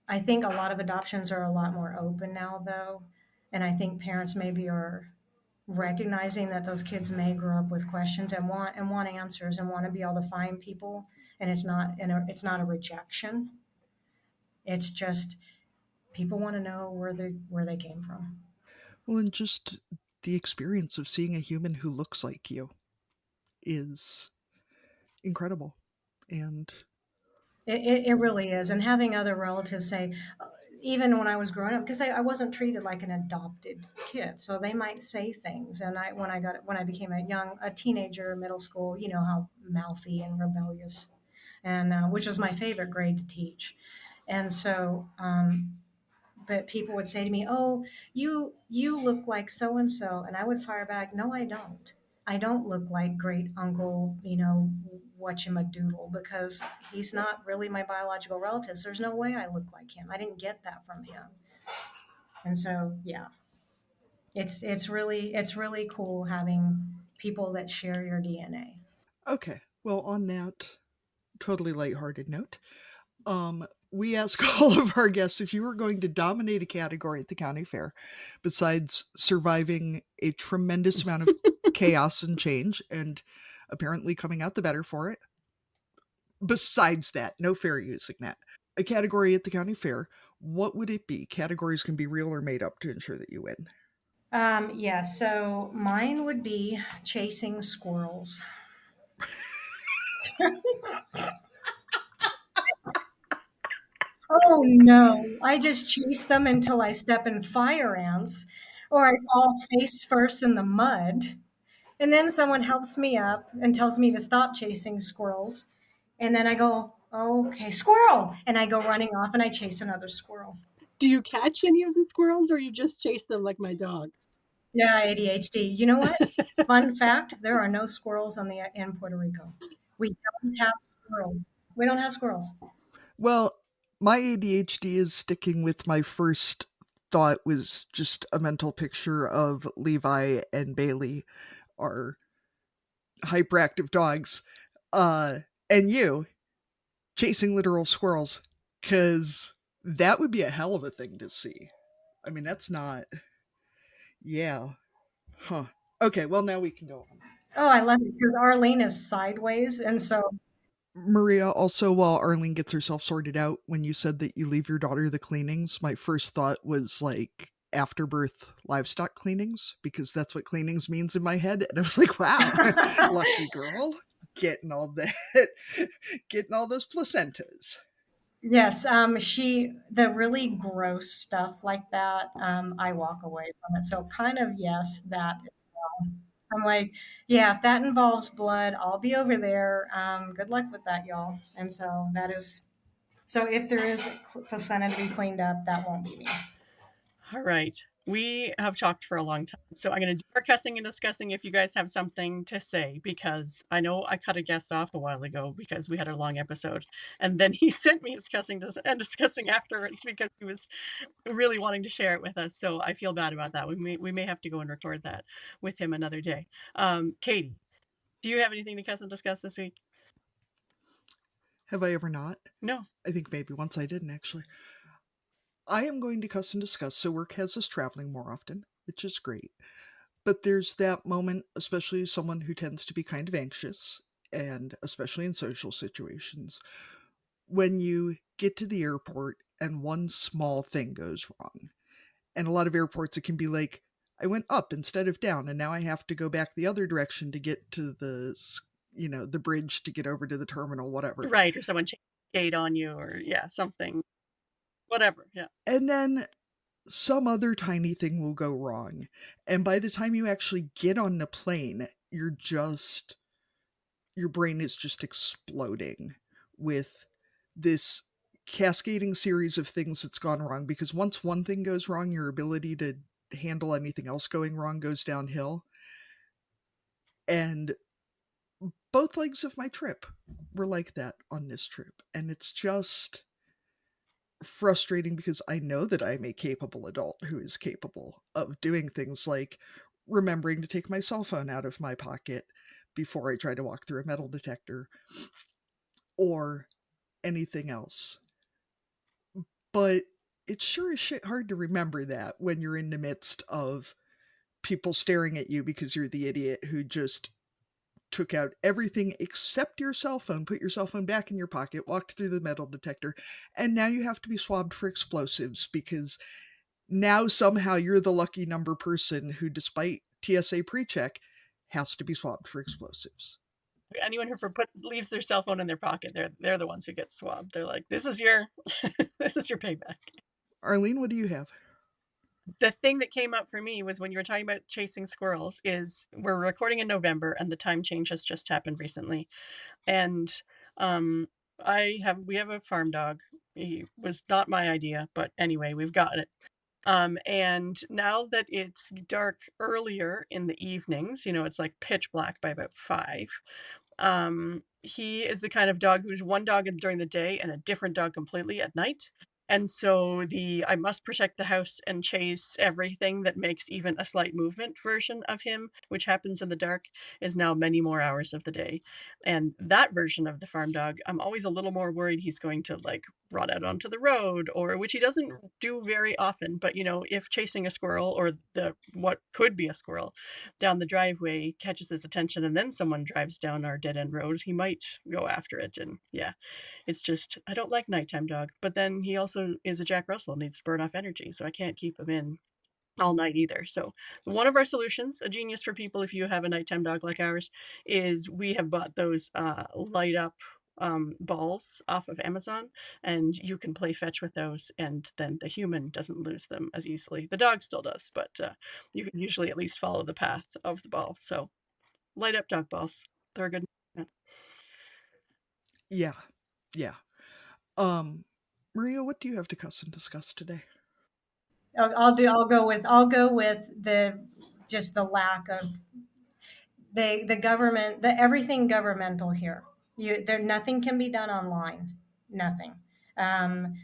I think a lot of adoptions are a lot more open now, though. And I think parents maybe are recognizing that those kids may grow up with questions and want answers and want to be able to find people. And it's not a rejection. It's just people want to know where they came from. Well, and just the experience of seeing a human who looks like you is incredible. And It really is. And having other relatives say, even when I was growing up, because I wasn't treated like an adopted kid, so they might say things. And when I became a teenager, middle school, how mouthy and rebellious, and which was my favorite grade to teach. And so, but people would say to me, "Oh, you look like so and so," and I would fire back, "No, I don't. I don't look like great uncle, whatchamadoodle, because he's not really my biological relative. So there's no way I look like him. I didn't get that from him." And so, yeah, it's really cool having people that share your DNA. okay, well, on that totally lighthearted note, we ask all of our guests if you were going to dominate a category at the county fair, besides surviving a tremendous amount of chaos and change, and apparently coming out the better for it. Besides that, no fair using that. A category at the county fair, what would it be? Categories can be real or made up to ensure that you win. Yeah, so mine would be chasing squirrels. Oh no, I just chase them until I step in fire ants or I fall face first in the mud. And then someone helps me up and tells me to stop chasing squirrels. And then I go, Okay, squirrel. And I go running off and I chase another squirrel. Do you catch any of the squirrels or you just chase them like my dog? Yeah, ADHD. You know what? Fun fact, there are no squirrels in Puerto Rico. We don't have squirrels. We don't have squirrels. Well, my ADHD is sticking with my first thought was just a mental picture of Levi and Bailey, our hyperactive dogs, and you chasing literal squirrels, because that would be a hell of a thing to see. I mean, that's not. Yeah. Huh. Okay, well, now we can go on. Oh, I love it because Arlene is sideways. And so, Maria, also, while Arlene gets herself sorted out, when you said that you leave your daughter the cleanings, my first thought was like afterbirth livestock cleanings, because that's what cleanings means in my head. And I was like, wow, lucky girl, getting all that, getting all those placentas. yes, the really gross stuff like that, I walk away from it. So, kind of, yes, that as well. I'm like, yeah, if that involves blood, I'll be over there. Good luck with that, y'all. And so that is, so if there is placenta to be cleaned up, that won't be me. All right. We have talked for a long time. So I'm going to do our cussing and discussing if you guys have something to say, because I know I cut a guest off a while ago because we had a long episode. And then he sent me his cussing and discussing afterwards because he was really wanting to share it with us. So I feel bad about that. We may have to go and record that with him another day. Katie, do you have anything to cuss and discuss this week? Have I ever not? No. I think maybe once I didn't, actually. I am going to cuss and discuss, so work has us traveling more often, which is great. But there's that moment, especially as someone who tends to be kind of anxious, and especially in social situations, when you get to the airport and one small thing goes wrong. And a lot of airports, it can be like, I went up instead of down, and now I have to go back the other direction to get to the bridge to get over to the terminal, whatever. Right, or someone changed the gate on you, or something. Whatever, yeah. And then some other tiny thing will go wrong. And by the time you actually get on the plane, your brain is just exploding with this cascading series of things that's gone wrong, because once one thing goes wrong, your ability to handle anything else going wrong goes downhill. And both legs of my trip were like that on this trip. And it's just frustrating because I know that I'm a capable adult who is capable of doing things like remembering to take my cell phone out of my pocket before I try to walk through a metal detector or anything else. But it's sure as shit hard to remember that when you're in the midst of people staring at you because you're the idiot who just took out everything except your cell phone, put your cell phone back in your pocket, walked through the metal detector, and now you have to be swabbed for explosives because now somehow you're the lucky number person who, despite TSA pre-check, has to be swabbed for explosives. Anyone who leaves their cell phone in their pocket, they're the ones who get swabbed. They're like, this is your this is your payback. Arlene, what do you have? The thing that came up for me was when you were talking about chasing squirrels is we're recording in November and the time change has just happened recently. And we have a farm dog. He was not my idea, but anyway, we've got it. And now that it's dark earlier in the evenings, it's like pitch black by about 5. He is the kind of dog who's one dog during the day and a different dog completely at night. And so the I must protect the house and chase everything that makes even a slight movement version of him, which happens in the dark, is now many more hours of the day. And that version of the farm dog, I'm always a little more worried he's going to like run out onto the road, or which he doesn't do very often. But if chasing a squirrel or what could be a squirrel down the driveway catches his attention and then someone drives down our dead end road, he might go after it. And it's just, I don't like nighttime dog, but then he also is a Jack Russell, needs to burn off energy, so I can't keep him in all night either. So one of our solutions, a genius for people if you have a nighttime dog like ours, is we have bought those light up balls off of Amazon, and you can play fetch with those, and then the human doesn't lose them as easily. The dog still does, but you can usually at least follow the path of the ball. So light up dog balls, they're good. Yeah. Maria, what do you have to cuss and discuss today? I'll go with the lack of the government, everything governmental here. Nothing can be done online. Nothing. Um,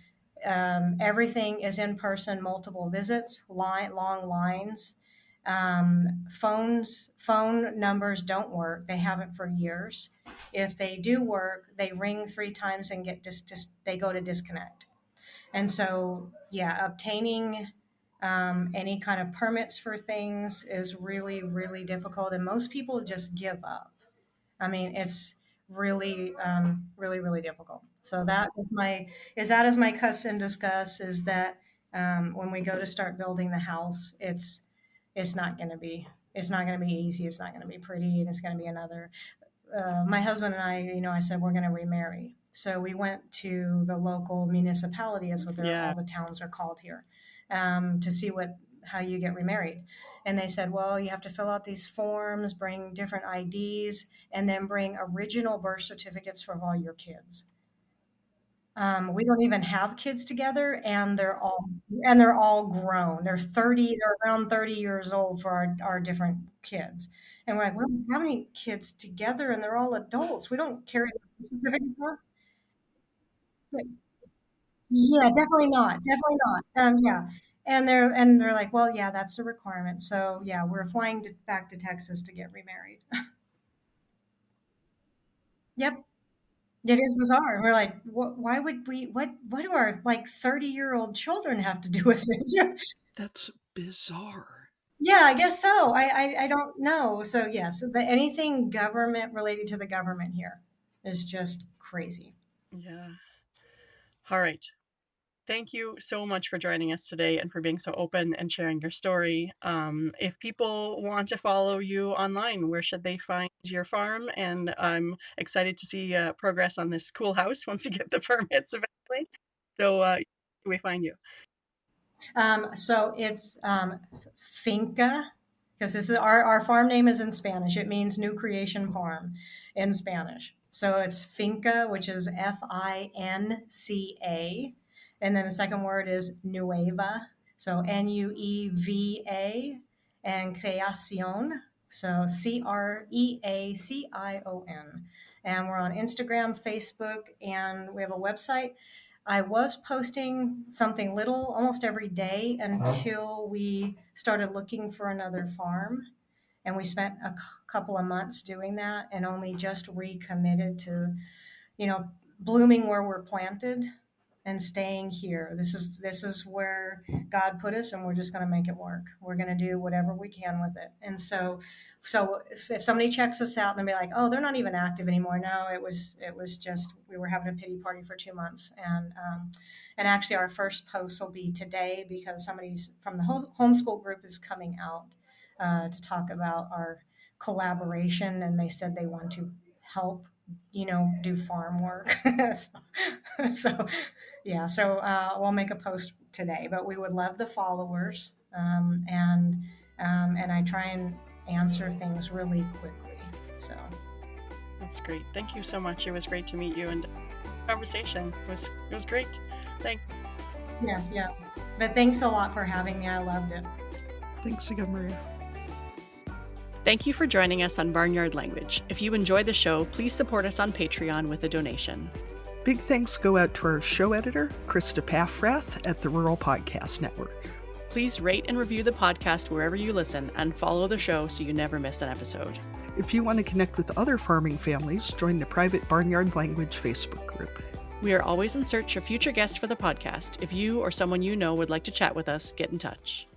Everything is in person, multiple visits, long lines. Phone numbers don't work. They haven't for years. If they do work, they ring 3 times and they go to disconnect. And so, yeah, obtaining any kind of permits for things is really, really difficult. And most people just give up. I mean, it's really, really, really difficult. So that is my cuss and discuss is that when we go to start building the house, it's not going to be easy. It's not going to be pretty, and it's going to be another. My husband and I said we're going to remarry. So we went to the local municipality, is what all the towns are called here, to see how you get remarried. And they said, well, you have to fill out these forms, bring different IDs, and then bring original birth certificates for all your kids. We don't even have kids together, and they're all grown. They're around 30 years old for our different kids. And we're like, we don't have any kids together, and they're all adults. We don't carry the certificates around. Yeah, definitely not. Definitely not. Yeah. And they're like, well, yeah, that's the requirement. So yeah, we're flying back to Texas to get remarried. Yep. It is bizarre. And we're like, why would what do our like 30-year-old children have to do with this? That's bizarre. Yeah, I guess so. I don't know. So yeah, anything government related to the government here is just crazy. Yeah. All right. Thank you so much for joining us today and for being so open and sharing your story. If people want to follow you online, where should they find your farm? And I'm excited to see progress on this cool house once you get the permits eventually. So where do we find you? So it's Finca, because this is our farm name is in Spanish. It means new creation farm in Spanish. So it's Finca, which is FINCA. And then the second word is Nueva. So NUEVA, and Creacion. So CREACION. And we're on Instagram, Facebook, and we have a website. I was posting something little almost every day until we started looking for another farm. And we spent a couple of months doing that and only just recommitted to, blooming where we're planted and staying here. This is where God put us, and we're just going to make it work. We're going to do whatever we can with it. And so if somebody checks us out and they'll be like, oh, they're not even active anymore. No, it was just, we were having a pity party for 2 months. And actually our first post will be today because somebody's from the homeschool group is coming out to talk about our collaboration. And they said they want to help, do farm work. So we'll make a post today, but we would love the followers. And I try and answer things really quickly. So that's great. Thank you so much. It was great to meet you, and the conversation it was great. Thanks. Yeah. But thanks a lot for having me. I loved it. Thanks again, Maria. Thank you for joining us on Barnyard Language. If you enjoy the show, please support us on Patreon with a donation. Big thanks go out to our show editor, Krista Paffrath at the Rural Podcast Network. Please rate and review the podcast wherever you listen and follow the show so you never miss an episode. If you want to connect with other farming families, join the private Barnyard Language Facebook group. We are always in search of future guests for the podcast. If you or someone you know would like to chat with us, get in touch.